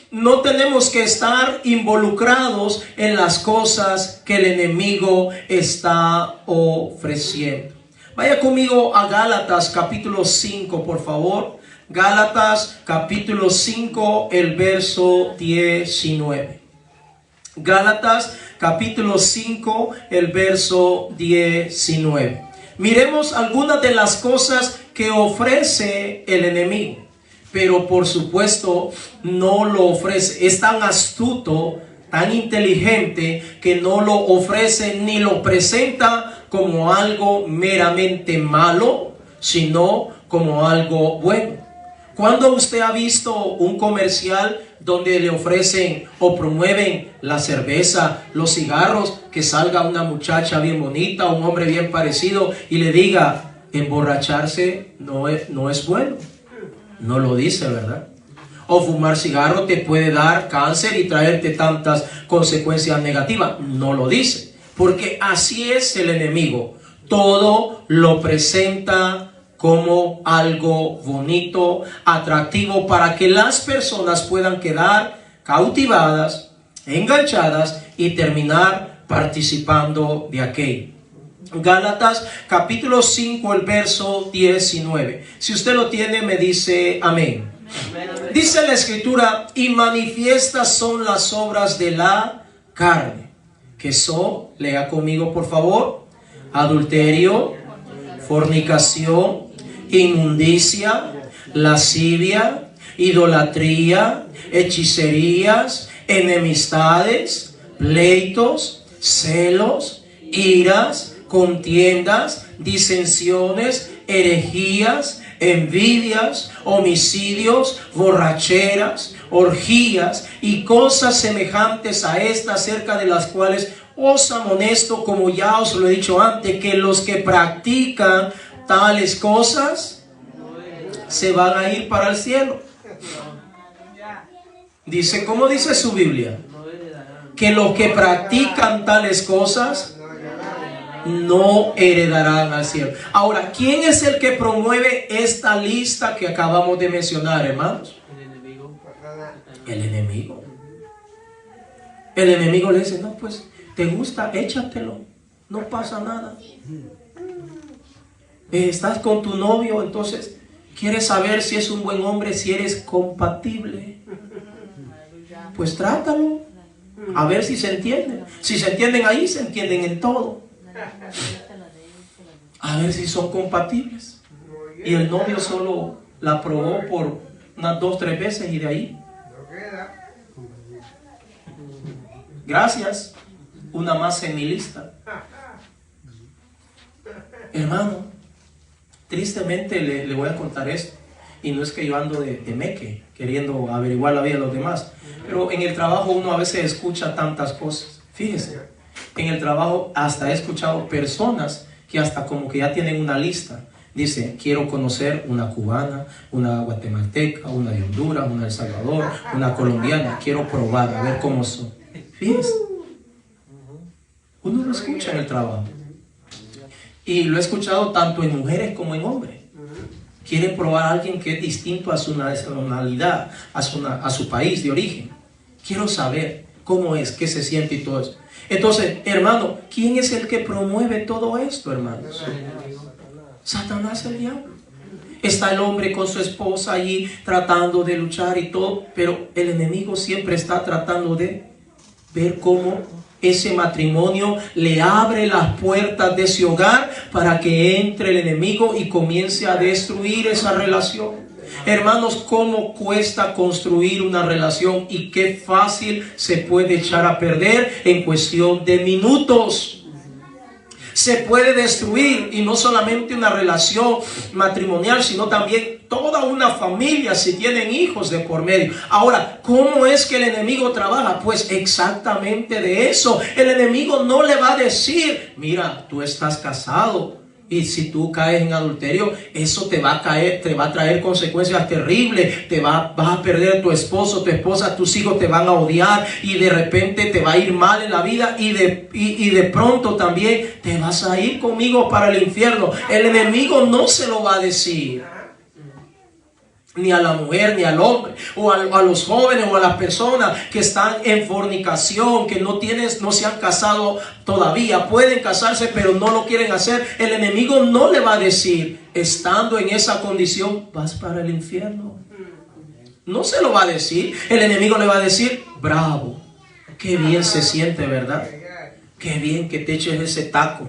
no tenemos que estar involucrados en las cosas que el enemigo está ofreciendo. Vaya conmigo a Gálatas capítulo 5, por favor. Gálatas capítulo 5, el verso 19. Gálatas capítulo 5, el verso 19. Miremos algunas de las cosas que ofrece el enemigo. Pero por supuesto no lo ofrece. Es tan astuto, tan inteligente, que no lo ofrece ni lo presenta como algo meramente malo, sino como algo bueno. ¿Cuándo usted ha visto un comercial donde le ofrecen o promueven la cerveza, los cigarros, que salga una muchacha bien bonita, un hombre bien parecido y le diga, emborracharse no es bueno? No lo dice, ¿verdad? O fumar cigarro te puede dar cáncer y traerte tantas consecuencias negativas. No lo dice. Porque así es el enemigo. Todo lo presenta como algo bonito, atractivo, para que las personas puedan quedar cautivadas, enganchadas y terminar participando de aquello. Gálatas capítulo 5, el verso 19. Si usted lo tiene, me dice amén. Dice la escritura, y manifiestas son las obras de la carne, que son, lea conmigo por favor, adulterio, fornicación, inmundicia, lascivia, idolatría, hechicerías, enemistades, pleitos, celos, iras, contiendas, disensiones, herejías, envidias, homicidios, borracheras, orgías y cosas semejantes a estas, acerca de las cuales os amonesto, como ya os lo he dicho antes, que los que practican tales cosas se van a ir para el cielo. Dice, ¿cómo dice su Biblia? Que los que practican tales cosas no heredarán al cielo. Ahora, ¿quién es el que promueve esta lista que acabamos de mencionar, hermanos? El enemigo. El enemigo le dice, no, pues, ¿te gusta? Échatelo. No pasa nada. Estás con tu novio, entonces quieres saber si es un buen hombre, si eres compatible. Pues trátalo. A ver si se entienden. Si se entienden ahí, se entienden en todo. A ver si son compatibles. Y el novio solo la probó por unas 2 o 3 veces y de ahí, gracias, una más en mi lista. Hermano, tristemente le voy a contar esto. Y no es que yo ando de meque queriendo averiguar la vida de los demás, pero en el trabajo uno a veces escucha tantas cosas. Fíjese, en el trabajo hasta he escuchado personas que hasta como que ya tienen una lista. Dice, quiero conocer una cubana, una guatemalteca, una de Honduras, una de El Salvador, una colombiana. Quiero probar, a ver cómo son. Fíjese, uno lo escucha en el trabajo. Y lo he escuchado tanto en mujeres como en hombres. Quieren probar a alguien que es distinto a su nacionalidad, a su país de origen. Quiero saber cómo es, qué se siente y todo eso. Entonces, hermano, ¿quién es el que promueve todo esto, hermanos? Satanás, el diablo. Está el hombre con su esposa allí tratando de luchar y todo, pero el enemigo siempre está tratando de ver cómo ese matrimonio le abre las puertas de ese hogar para que entre el enemigo y comience a destruir esa relación. Hermanos, cómo cuesta construir una relación y qué fácil se puede echar a perder en cuestión de minutos. Se puede destruir, y no solamente una relación matrimonial, sino también toda una familia si tienen hijos de por medio. Ahora, ¿cómo es que el enemigo trabaja? Pues exactamente de eso. El enemigo no le va a decir, mira, tú estás casado, Y si tú caes en adulterio, eso te va a traer consecuencias terribles. Vas a perder a tu esposo, tu esposa, tus hijos te van a odiar y de repente te va a ir mal en la vida y de pronto también te vas a ir conmigo para el infierno. El enemigo no se lo va a decir, ni a la mujer, ni al hombre, o a los jóvenes, o a las personas que están en fornicación, que no se han casado todavía, pueden casarse pero no lo quieren hacer. El enemigo no le va a decir, estando en esa condición, vas para el infierno. No se lo va a decir. El enemigo le va a decir, bravo, qué bien se siente, ¿verdad? Qué bien que te eches ese taco.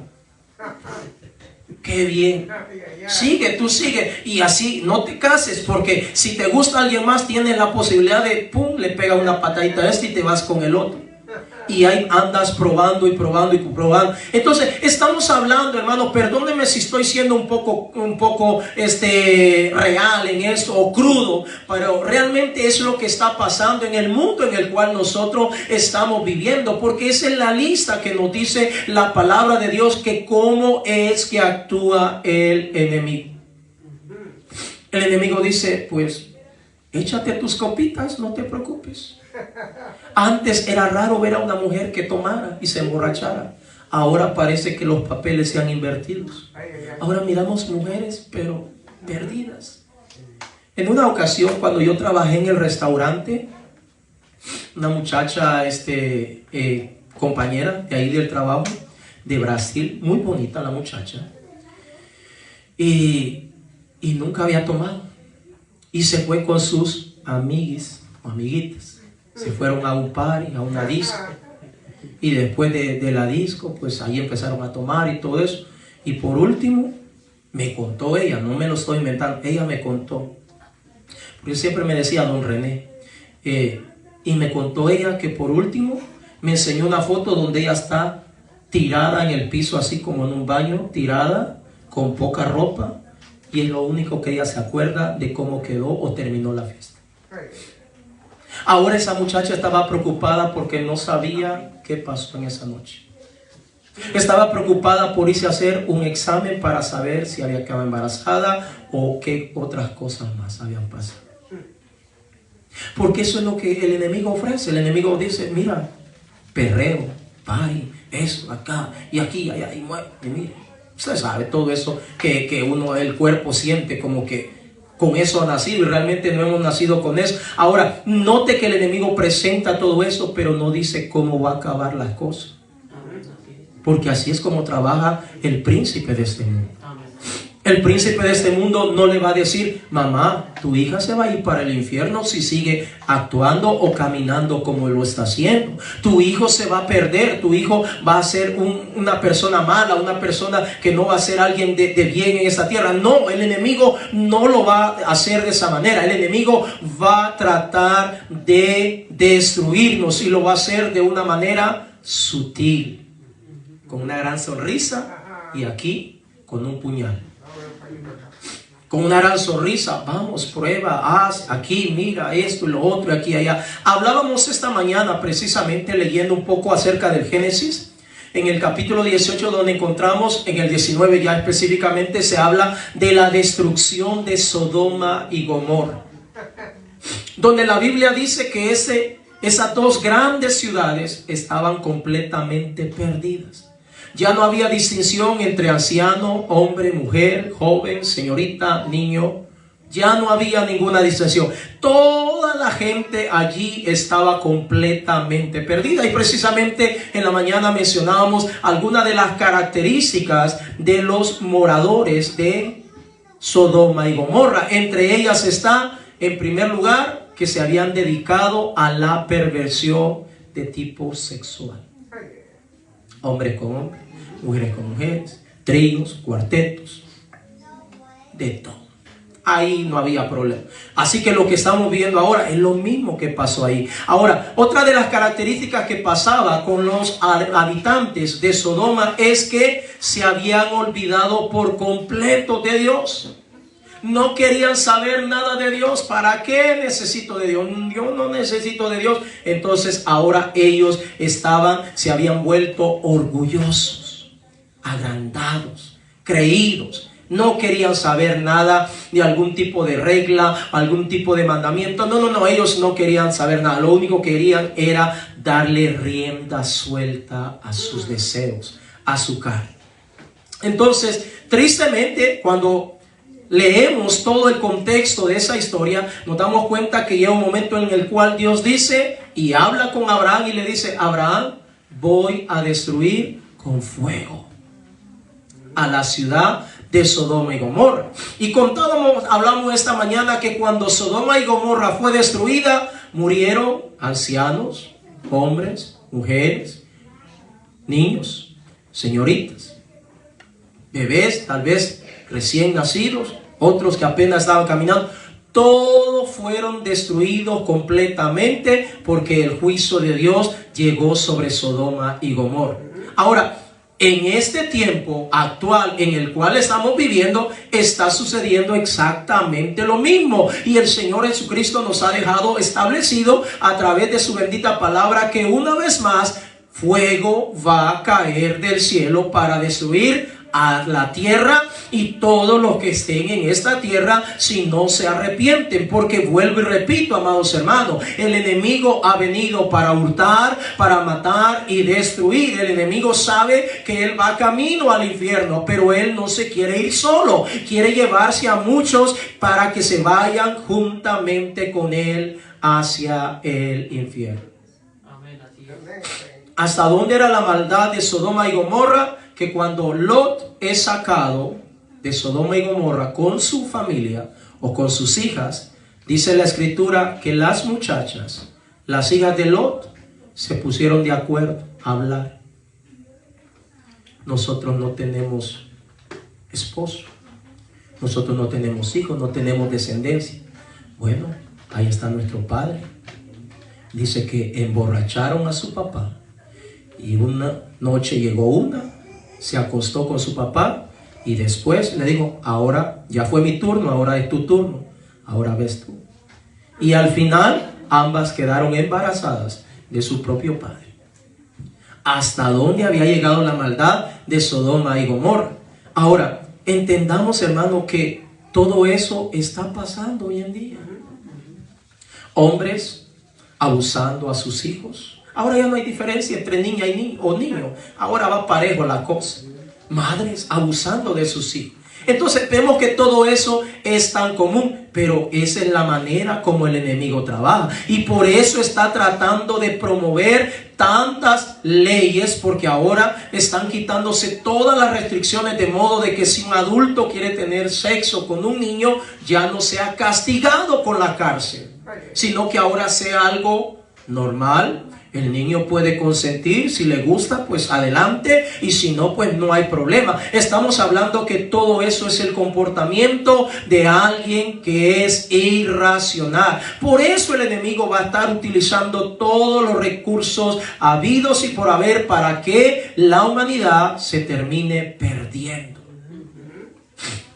Qué bien. Sigue, tú sigue. Y así no te cases, porque si te gusta alguien más, tienes la posibilidad de, pum, le pega una patadita a este y te vas con el otro. Y ahí andas probando y probando y probando. Entonces, estamos hablando, hermano, perdónenme si estoy siendo un poco real en esto, o crudo, pero realmente es lo que está pasando en el mundo en el cual nosotros estamos viviendo, porque esa es la lista que nos dice la palabra de Dios, que cómo es que actúa el enemigo. El enemigo dice, pues, échate tus copitas, no te preocupes. Antes era raro ver a una mujer que tomara y se emborrachara. Ahora parece que los papeles se han invertido. Ahora miramos mujeres pero perdidas. En una ocasión, cuando yo trabajé en el restaurante, una muchacha, compañera de ahí del trabajo, de Brasil, muy bonita la muchacha, y nunca había tomado, y se fue con sus amiguis o amiguitas. Se fueron a un party, a una disco, y después de la disco, pues ahí empezaron a tomar y todo eso. Y por último, me contó ella, no me lo estoy inventando, ella me contó, porque siempre me decía don René, y me contó ella que por último me enseñó una foto donde ella está tirada en el piso, así como en un baño, tirada, con poca ropa, y es lo único que ella se acuerda de cómo quedó o terminó la fiesta. Ahora esa muchacha estaba preocupada porque no sabía qué pasó en esa noche. Estaba preocupada por irse a hacer un examen para saber si había quedado embarazada o qué otras cosas más habían pasado. Porque eso es lo que el enemigo ofrece. El enemigo dice, mira, perreo, party, eso, acá y aquí, y allá, y mueve, y mira. Usted sabe todo eso que uno, el cuerpo siente como que con eso ha nacido, y realmente no hemos nacido con eso. Ahora, note que el enemigo presenta todo eso, pero no dice cómo va a acabar las cosas. Porque así es como trabaja el príncipe de este mundo. El príncipe de este mundo no le va a decir, mamá, tu hija se va a ir para el infierno si sigue actuando o caminando como lo está haciendo. Tu hijo se va a perder, tu hijo va a ser una persona mala, una persona que no va a ser alguien de bien en esta tierra. No, el enemigo no lo va a hacer de esa manera. El enemigo va a tratar de destruirnos, y lo va a hacer de una manera sutil, con una gran sonrisa, y aquí con un puñal. Con una gran sonrisa, vamos, prueba, haz, aquí, mira esto y lo otro, aquí y allá. Hablábamos esta mañana precisamente leyendo un poco acerca del Génesis, en el capítulo 18, donde encontramos, en el 19 ya específicamente, se habla de la destrucción de Sodoma y Gomorra, donde la Biblia dice que esas dos grandes ciudades estaban completamente perdidas. Ya no había distinción entre anciano, hombre, mujer, joven, señorita, niño. Ya no había ninguna distinción. Toda la gente allí estaba completamente perdida. Y precisamente en la mañana mencionábamos algunas de las características de los moradores de Sodoma y Gomorra. Entre ellas está, en primer lugar, que se habían dedicado a la perversión de tipo sexual. Hombres con hombres, mujeres con mujeres, tríos, cuartetos, de todo. Ahí no había problema. Así que lo que estamos viendo ahora es lo mismo que pasó ahí. Ahora, otra de las características que pasaba con los habitantes de Sodoma es que se habían olvidado por completo de Dios. No querían saber nada de Dios. ¿Para qué necesito de Dios? Yo no necesito de Dios. Entonces ahora ellos se habían vuelto orgullosos, agrandados, creídos. No querían saber nada de algún tipo de regla, algún tipo de mandamiento. No, ellos no querían saber nada. Lo único que querían era darle rienda suelta a sus deseos, a su carne. Entonces, tristemente, cuando leemos todo el contexto de esa historia, nos damos cuenta que llega un momento en el cual Dios dice y habla con Abraham y le dice: Abraham, voy a destruir con fuego a la ciudad de Sodoma y Gomorra. Y hablamos esta mañana que cuando Sodoma y Gomorra fue destruida, murieron ancianos, hombres, mujeres, niños, señoritas, bebés, tal vez recién nacidos, otros que apenas estaban caminando. Todos fueron destruidos completamente porque el juicio de Dios llegó sobre Sodoma y Gomorra. Ahora, en este tiempo actual en el cual estamos viviendo, está sucediendo exactamente lo mismo. Y el Señor Jesucristo nos ha dejado establecido a través de su bendita palabra que una vez más fuego va a caer del cielo para destruir a la tierra y todos los que estén en esta tierra si no se arrepienten. Porque vuelvo y repito, amados hermanos, el enemigo ha venido para hurtar, para matar y destruir. El enemigo sabe que él va camino al infierno, pero él no se quiere ir solo. Quiere llevarse a muchos para que se vayan juntamente con él hacia el infierno. ¿Hasta dónde era la maldad de Sodoma y Gomorra? Que cuando Lot es sacado de Sodoma y Gomorra con su familia o con sus hijas, dice la escritura que las muchachas, las hijas de Lot, se pusieron de acuerdo a hablar. Nosotros no tenemos esposo, nosotros no tenemos hijos, no tenemos descendencia. Bueno, ahí está nuestro padre. Dice que emborracharon a su papá y una noche llegó una, se acostó con su papá y después le dijo: ahora ya fue mi turno, ahora es tu turno, ahora ves tú. Y al final ambas quedaron embarazadas de su propio padre. ¿Hasta dónde había llegado la maldad de Sodoma y Gomorra? Ahora, entendamos, hermano, que todo eso está pasando hoy en día. Hombres abusando a sus hijos. Ahora ya no hay diferencia entre niña y niño. Ahora va parejo la cosa. Madres abusando de sus hijos. Entonces vemos que todo eso es tan común, pero esa es la manera como el enemigo trabaja. Y por eso está tratando de promover tantas leyes, porque ahora están quitándose todas las restricciones, de modo de que si un adulto quiere tener sexo con un niño, ya no sea castigado con la cárcel, sino que ahora sea algo normal. El niño puede consentir, si le gusta, pues adelante, y si no, pues no hay problema. Estamos hablando que todo eso es el comportamiento de alguien que es irracional. Por eso el enemigo va a estar utilizando todos los recursos habidos y por haber para que la humanidad se termine perdiendo.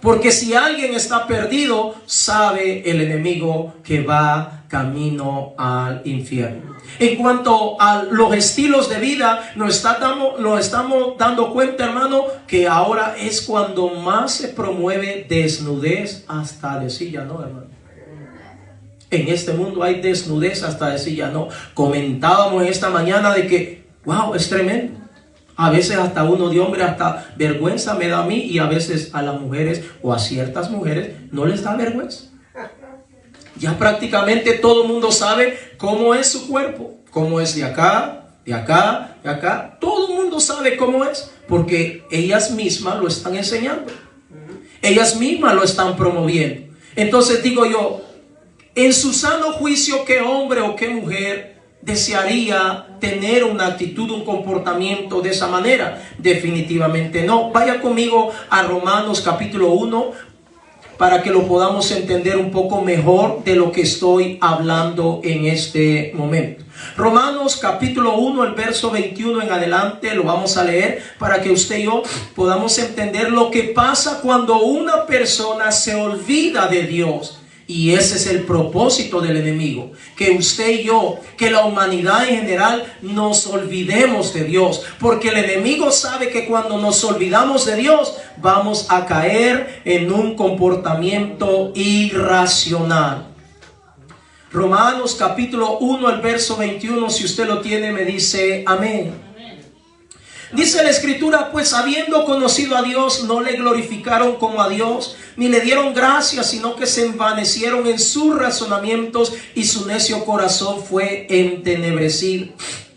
Porque si alguien está perdido, sabe el enemigo que va camino al infierno. En cuanto a los estilos de vida, nos estamos dando cuenta, hermano, que ahora es cuando más se promueve desnudez hasta decir ya no, hermano. En este mundo hay desnudez hasta decir ya no. Comentábamos esta mañana de que, wow, es tremendo. A veces hasta uno de hombre, hasta vergüenza me da a mí, y a veces a las mujeres o a ciertas mujeres no les da vergüenza. Ya prácticamente todo el mundo sabe cómo es su cuerpo, cómo es de acá, de acá, de acá. Todo el mundo sabe cómo es, porque ellas mismas lo están enseñando. Ellas mismas lo están promoviendo. Entonces digo yo, en su sano juicio, ¿qué hombre o qué mujer desearía tener una actitud, un comportamiento de esa manera? Definitivamente no. Vaya conmigo a Romanos capítulo 1 para que lo podamos entender un poco mejor de lo que estoy hablando en este momento. Romanos capítulo 1, el verso 21 en adelante, lo vamos a leer para que usted y yo podamos entender lo que pasa cuando una persona se olvida de Dios Y ese es el propósito del enemigo, que usted y yo, que la humanidad en general nos olvidemos de Dios, porque el enemigo sabe que cuando nos olvidamos de Dios vamos a caer en un comportamiento irracional. Romanos capítulo 1, el verso 21, si usted lo tiene, me dice amén. Dice la escritura, pues habiendo conocido a Dios, no le glorificaron como a Dios, ni le dieron gracias, sino que se envanecieron en sus razonamientos y su necio corazón fue entenebrecido.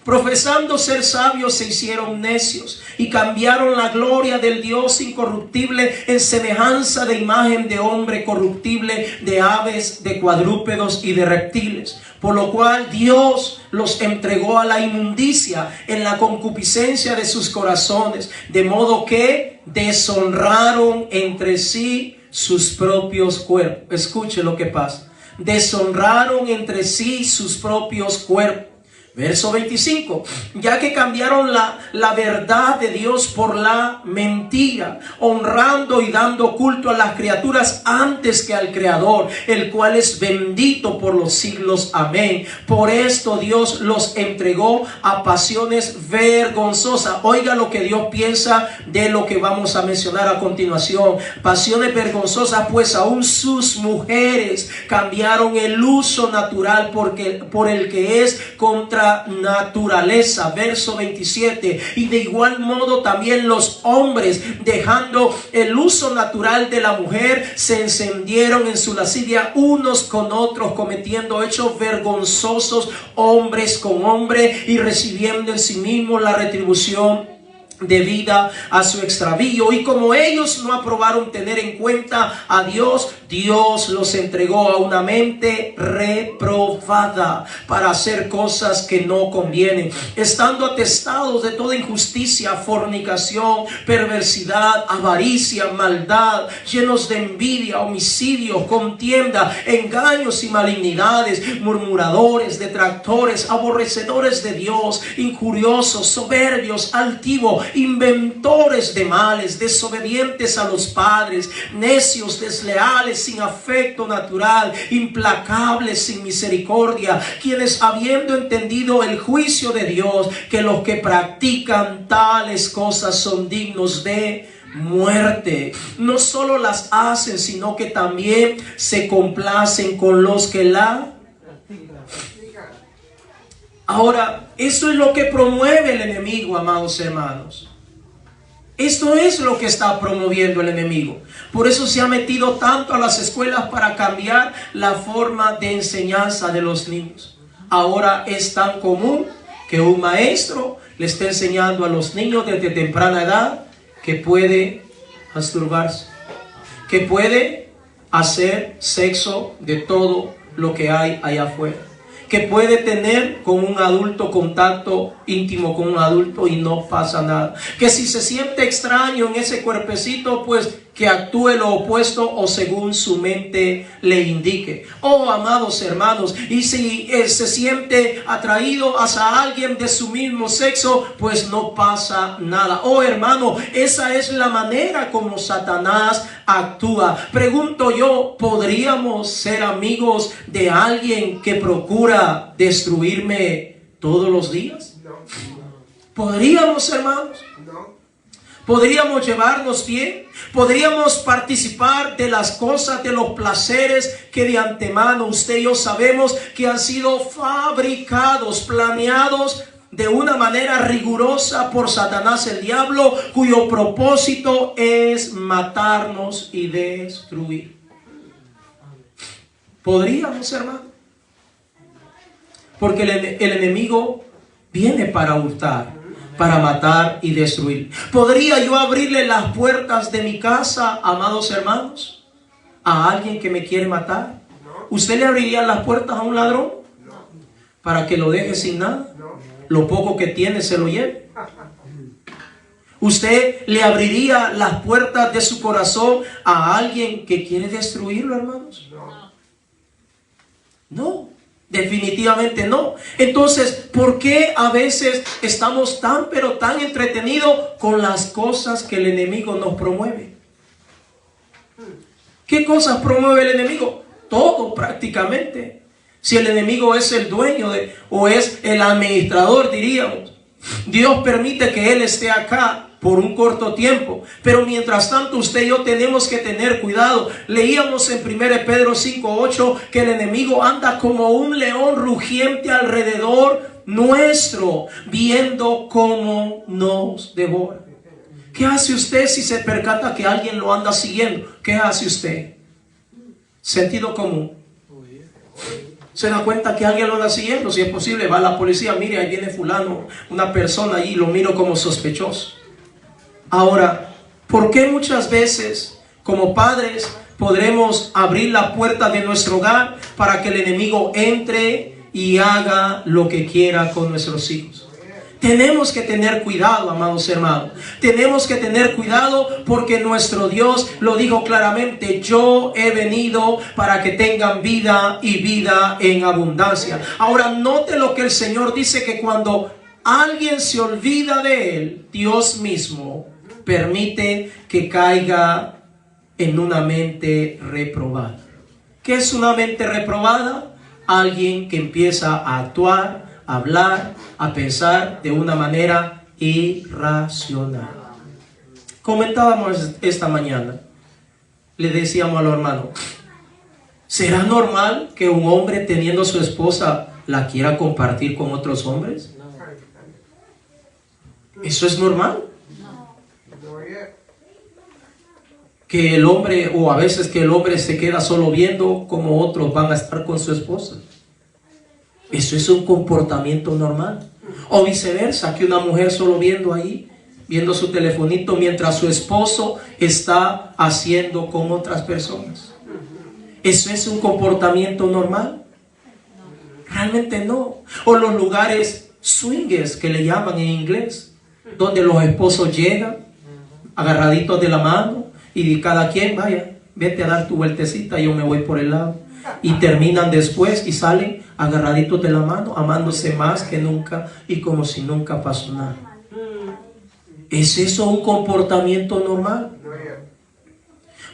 Profesando ser sabios se hicieron necios y cambiaron la gloria del Dios incorruptible en semejanza de imagen de hombre corruptible, de aves, de cuadrúpedos y de reptiles. Por lo cual Dios los entregó a la inmundicia en la concupiscencia de sus corazones, de modo que deshonraron entre sí sus propios cuerpos. Escuche lo que pasa. Deshonraron entre sí sus propios cuerpos. Verso 25, ya que cambiaron la verdad de Dios por la mentira, honrando y dando culto a las criaturas antes que al Creador, el cual es bendito por los siglos. Amén. Por esto Dios los entregó a pasiones vergonzosas. Oiga lo que Dios piensa de lo que vamos a mencionar a continuación. Pasiones vergonzosas, pues aún sus mujeres cambiaron el uso natural por el que es contra naturaleza. Verso 27, y de igual modo también los hombres, dejando el uso natural de la mujer, se encendieron en su lascivia unos con otros, cometiendo hechos vergonzosos hombres con hombre y recibiendo en sí mismos la retribución debida a su extravío. Y como ellos no aprobaron tener en cuenta a Dios, Dios los entregó a una mente reprobada para hacer cosas que no convienen, estando atestados de toda injusticia, fornicación, perversidad, avaricia, maldad, llenos de envidia, homicidios, contienda, engaños y malignidades, murmuradores, detractores, aborrecedores de Dios, injuriosos, soberbios, altivos, inventores de males, desobedientes a los padres, necios, desleales, sin afecto natural, implacables, sin misericordia, quienes habiendo entendido el juicio de Dios, que los que practican tales cosas son dignos de muerte, no solo las hacen, sino que también se complacen con los que la... Ahora, eso es lo que promueve el enemigo, amados hermanos. Esto es lo que está promoviendo el enemigo. Por eso se ha metido tanto a las escuelas para cambiar la forma de enseñanza de los niños. Ahora es tan común que un maestro le esté enseñando a los niños desde temprana edad que puede masturbarse, que puede hacer sexo de todo lo que hay allá afuera, que puede tener con un adulto contacto íntimo con un adulto y no pasa nada, que si se siente extraño en ese cuerpecito, pues que actúe lo opuesto o según su mente le indique. Oh, amados hermanos, y si se siente atraído hacia alguien de su mismo sexo, pues no pasa nada. Oh, hermano, esa es la manera como Satanás actúa. Pregunto yo, ¿podríamos ser amigos de alguien que procura destruirme todos los días? No. ¿Podríamos, hermanos? No. ¿Podríamos llevarnos bien? ¿Podríamos participar de las cosas, de los placeres que de antemano usted y yo sabemos que han sido fabricados, planeados de una manera rigurosa por Satanás el diablo, cuyo propósito es matarnos y destruir? ¿Podríamos, hermano? Porque el enemigo viene para hurtar, para matar y destruir. ¿Podría yo abrirle las puertas de mi casa, amados hermanos, a alguien que me quiere matar? ¿Usted le abriría las puertas a un ladrón para que lo deje sin nada? Lo poco que tiene se lo lleve. ¿Usted le abriría las puertas de su corazón a alguien que quiere destruirlo, hermanos? No. Definitivamente no. Entonces, ¿por qué a veces estamos tan pero tan entretenidos con las cosas que el enemigo nos promueve? ¿Qué cosas promueve el enemigo? todo prácticamente. Si el enemigo es el dueño o es el administrador, diríamos, Dios permite que él esté acá por un corto tiempo, pero mientras tanto usted y yo tenemos que tener cuidado. Leíamos en 1 Pedro 5:8 que el enemigo anda como un león rugiente alrededor nuestro, viendo cómo nos devora. ¿Qué hace usted si se percata que alguien lo anda siguiendo? ¿Qué hace usted? Sentido común. Se da cuenta que alguien lo anda siguiendo. Si es posible, va a la policía. Mire, ahí viene fulano, una persona allí, lo miro como sospechoso. Ahora, ¿por qué muchas veces como padres podremos abrir la puerta de nuestro hogar para que el enemigo entre y haga lo que quiera con nuestros hijos? Tenemos que tener cuidado, amados hermanos. Tenemos que tener cuidado porque nuestro Dios lo dijo claramente: yo he venido para que tengan vida y vida en abundancia. Ahora, note lo que el Señor dice, que cuando alguien se olvida de Él, Dios mismo permite que caiga en una mente reprobada. ¿Qué es una mente reprobada? Alguien que empieza a actuar, a hablar, a pensar de una manera irracional. Comentábamos esta mañana, le decíamos a los hermanos: ¿será normal que un hombre teniendo su esposa la quiera compartir con otros hombres? ¿Eso es normal? Que el hombre, o a veces que el hombre se queda solo viendo cómo otros van a estar con su esposa. ¿Eso es un comportamiento normal? O viceversa, que una mujer solo viendo ahí, viendo su telefonito mientras su esposo está haciendo con otras personas. ¿Eso es un comportamiento normal? Realmente no. O los lugares swingers, que le llaman en inglés, donde los esposos llegan agarraditos de la mano y cada quien, vaya, vete a dar tu vueltecita, yo me voy por el lado. Y terminan después y salen agarraditos de la mano, amándose más que nunca y como si nunca pasó nada. ¿Es eso un comportamiento normal?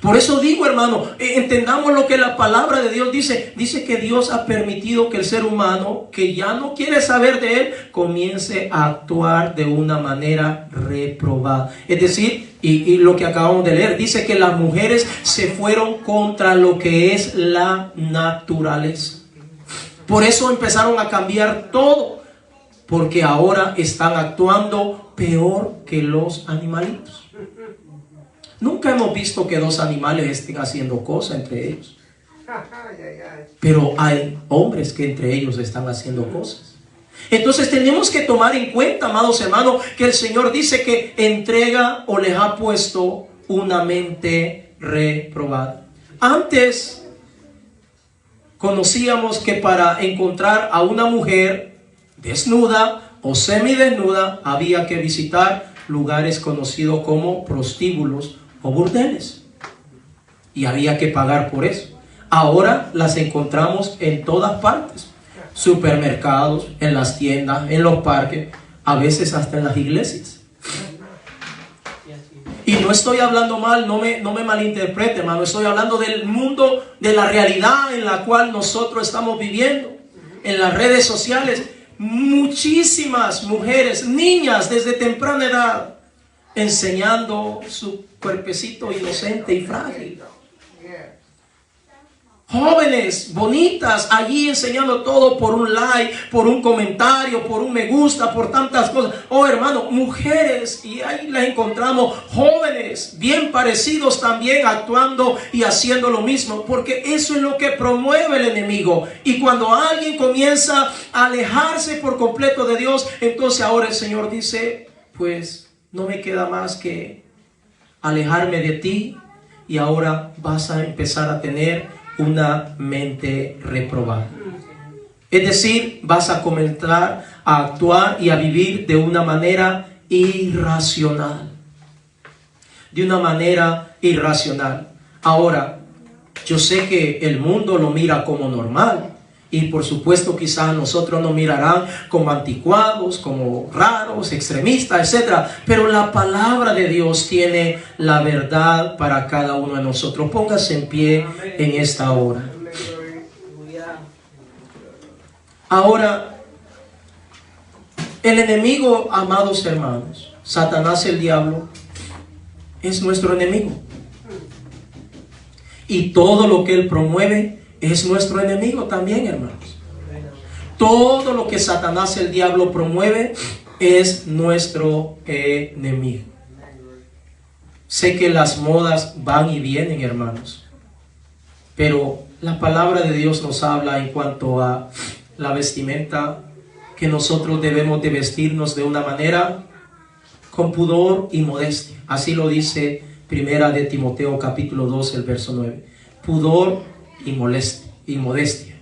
Por eso digo, hermano, entendamos lo que la palabra de Dios dice. Dice que Dios ha permitido que el ser humano, que ya no quiere saber de Él, comience a actuar de una manera reprobada. Es decir, y lo que acabamos de leer, dice que las mujeres se fueron contra lo que es la naturaleza. Por eso empezaron a cambiar todo, porque ahora están actuando peor que los animalitos. Nunca hemos visto que dos animales estén haciendo cosas entre ellos. Pero hay hombres que entre ellos están haciendo cosas. Entonces tenemos que tomar en cuenta, amados hermanos, que el Señor dice que entrega o les ha puesto una mente reprobada. Antes conocíamos que para encontrar a una mujer desnuda o semidesnuda había que visitar lugares conocidos como prostíbulos o burdeles, y había que pagar por eso. Ahora las encontramos en todas partes: supermercados, en las tiendas, en los parques, a veces hasta en las iglesias. Y no estoy hablando mal, no me malinterprete, hermano. Estoy hablando del mundo, de la realidad en la cual nosotros estamos viviendo. En las redes sociales, muchísimas mujeres, niñas desde temprana edad, enseñando su cuerpecito inocente y frágil. Jóvenes bonitas allí enseñando todo por un like, por un comentario, por un me gusta, por tantas cosas. Oh, hermano, mujeres, y ahí las encontramos, jóvenes bien parecidos también, actuando y haciendo lo mismo, porque eso es lo que promueve el enemigo. Y cuando alguien comienza a alejarse por completo de Dios, entonces ahora el Señor dice: pues no me queda más que alejarme de ti, y ahora vas a empezar a tener una mente reprobada. Es decir, vas a comenzar a actuar y a vivir de una manera irracional. De una manera irracional. Ahora, yo sé que el mundo lo mira como normal. Y por supuesto quizás a nosotros nos mirarán como anticuados, como raros, extremistas, etc. Pero la palabra de Dios tiene la verdad para cada uno de nosotros. Póngase en pie en esta hora. Ahora, el enemigo, amados hermanos, Satanás el diablo, es nuestro enemigo. Y todo lo que él promueve es nuestro enemigo también, hermanos. Todo lo que Satanás el diablo promueve es nuestro enemigo. Sé que las modas van y vienen, hermanos, pero la palabra de Dios nos habla en cuanto a la vestimenta, que nosotros debemos de vestirnos de una manera con pudor y modestia. Así lo dice Primera de Timoteo capítulo 2, el verso 9. Pudor y modestia.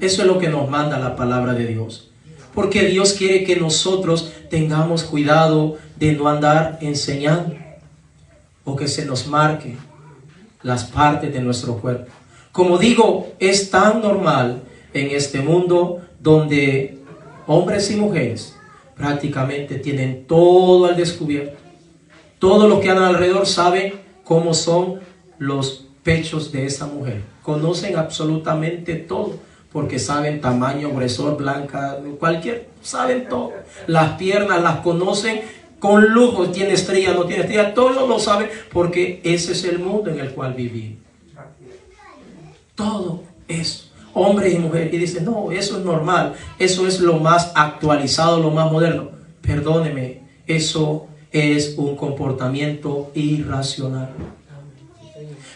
Eso es lo que nos manda la palabra de Dios. Porque Dios quiere que nosotros tengamos cuidado de no andar enseñando o que se nos marque las partes de nuestro cuerpo. Como digo, es tan normal en este mundo donde hombres y mujeres prácticamente tienen todo al descubierto. Todos los que andan alrededor saben cómo son los pechos de esa mujer. Conocen absolutamente todo, porque saben tamaño, gruesor, blanca, saben todo. Las piernas las conocen con lujo, tiene estrella, no tiene estrella, todo lo saben, porque ese es el mundo en el cual vivimos. Todo eso, hombres y mujeres, y dicen, no, eso es normal, eso es lo más actualizado, lo más moderno. Perdóneme, eso es un comportamiento irracional.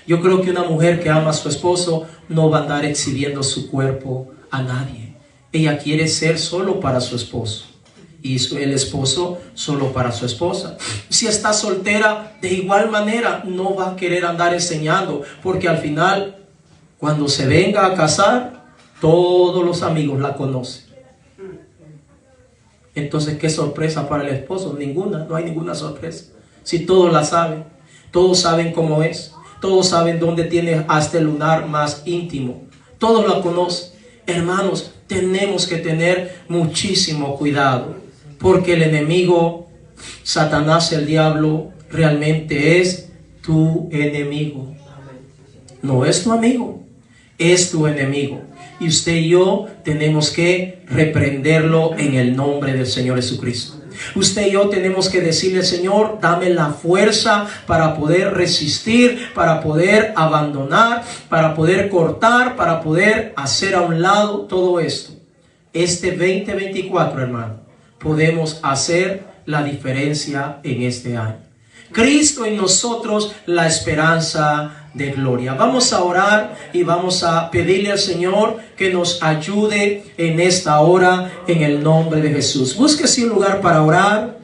Yo creo que una mujer que ama a su esposo no va a andar exhibiendo su cuerpo a nadie. Ella quiere ser solo para su esposo y el esposo solo para su esposa. Si está soltera, de igual manera no va a querer andar enseñando, porque al final, cuando se venga a casar, todos los amigos la conocen. Entonces, ¿qué sorpresa para el esposo? Ninguna, no hay ninguna sorpresa. Si todos la saben, todos saben cómo es. Todos saben dónde tiene hasta el lunar más íntimo. Todos la conocen. Hermanos, tenemos que tener muchísimo cuidado, porque el enemigo, Satanás el diablo, realmente es tu enemigo. No es tu amigo, es tu enemigo. Y usted y yo tenemos que reprenderlo en el nombre del Señor Jesucristo. Usted y yo tenemos que decirle, Señor, dame la fuerza para poder resistir, para poder abandonar, para poder cortar, para poder hacer a un lado todo esto. Este 2024, hermano, podemos hacer la diferencia en este año. Cristo en nosotros, la esperanza de gloria. Vamos a orar y vamos a pedirle al Señor que nos ayude en esta hora en el nombre de Jesús. Búsquese un lugar para orar.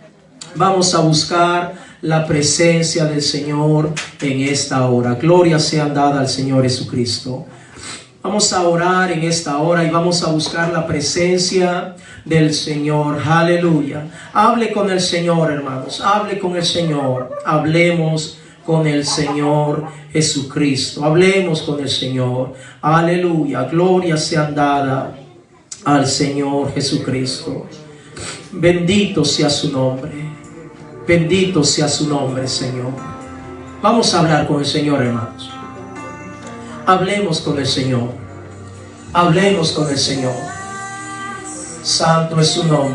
Vamos a buscar la presencia del Señor en esta hora. Gloria sea dada al Señor Jesucristo. Vamos a orar en esta hora y vamos a buscar la presencia del Señor. Aleluya. Hable con el Señor, hermanos. Hable con el Señor. Hablemos con el Señor Jesucristo. Hablemos con el Señor. Aleluya. Gloria sea dada al Señor Jesucristo. Bendito sea su nombre. Bendito sea su nombre, Señor. Vamos a hablar con el Señor, hermanos. Hablemos con el Señor. Hablemos con el Señor. Santo es su nombre.